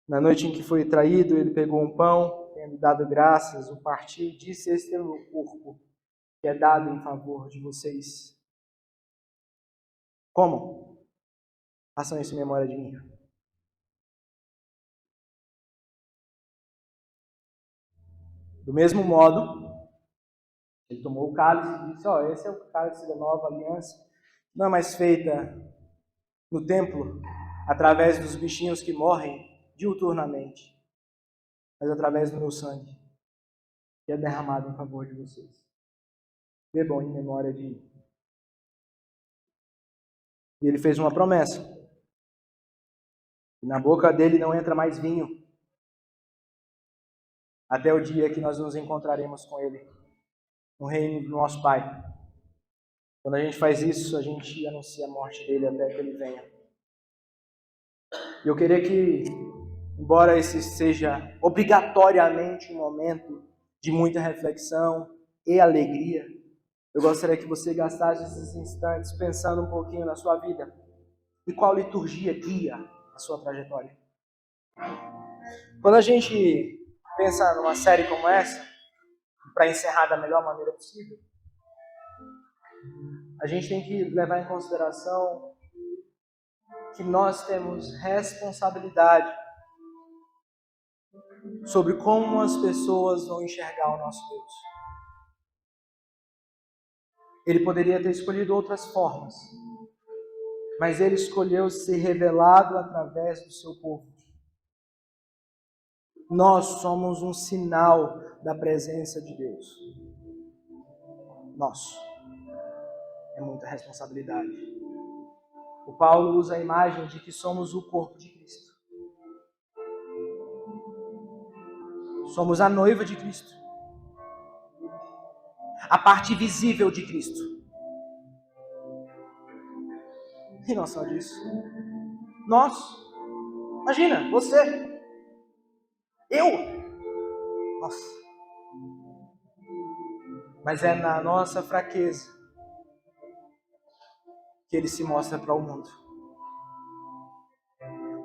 [SPEAKER 4] Na noite em que foi traído, ele pegou um pão, tendo dado graças, o partiu e disse: "Este é o meu corpo, que é dado em favor de vocês. Como? Façam isso em memória de mim." Do mesmo modo, ele tomou o cálice e disse: "Esse é o cálice da nova aliança, não é mais feita no templo, através dos bichinhos que morrem diuturnamente, mas através do meu sangue, que é derramado em favor de vocês. Bebam em memória de mim." E ele fez uma promessa. E na boca dele não entra mais vinho, até o dia que nós nos encontraremos com ele no reino do nosso Pai. Quando a gente faz isso, a gente anuncia a morte dele até que ele venha. E eu queria que, embora esse seja obrigatoriamente um momento de muita reflexão e alegria, eu gostaria que você gastasse esses instantes pensando um pouquinho na sua vida e qual liturgia guia a sua trajetória. Quando a gente pensa numa série como essa, para encerrar da melhor maneira possível, a gente tem que levar em consideração que nós temos responsabilidade sobre como as pessoas vão enxergar o nosso Deus. Ele poderia ter escolhido outras formas, mas ele escolheu ser revelado através do seu povo. Nós somos um sinal da presença de Deus. Nós. É muita responsabilidade. O Paulo usa a imagem de que somos o corpo de Cristo. Somos a noiva de Cristo. A parte visível de Cristo. Tem noção disso? Nós. Imagina, você. Eu. Nossa. Mas é na nossa fraqueza que ele se mostra para o mundo.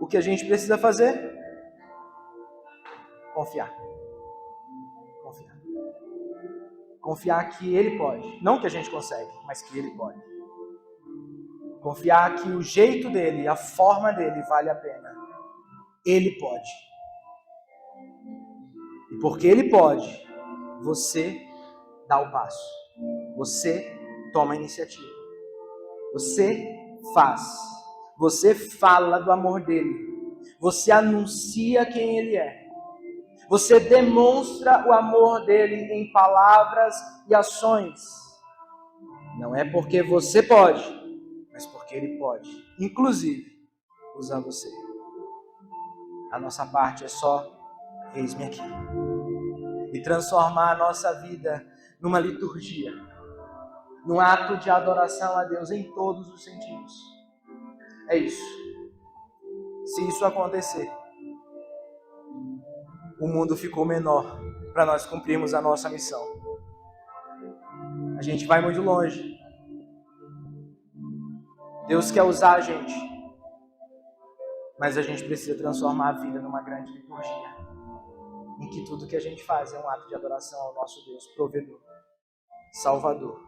[SPEAKER 4] O que a gente precisa fazer? Confiar. Confiar. Confiar que ele pode. Não que a gente consegue, mas que ele pode. Confiar que o jeito dele, a forma dele vale a pena. Ele pode. E porque ele pode, você dá o passo. Você toma a iniciativa. Você faz. Você fala do amor dele. Você anuncia quem ele é. Você demonstra o amor dele em palavras e ações. Não é porque você pode, mas porque ele pode. Inclusive, usar você. A nossa parte é só, eis-me aqui. E transformar a nossa vida numa liturgia. Num ato de adoração a Deus em todos os sentidos. É isso. Se isso acontecer, o mundo ficou menor para nós cumprirmos a nossa missão. A gente vai muito longe. Deus quer usar a gente. Mas a gente precisa transformar a vida numa grande liturgia. Em que tudo que a gente faz é um ato de adoração ao nosso Deus, provedor, Salvador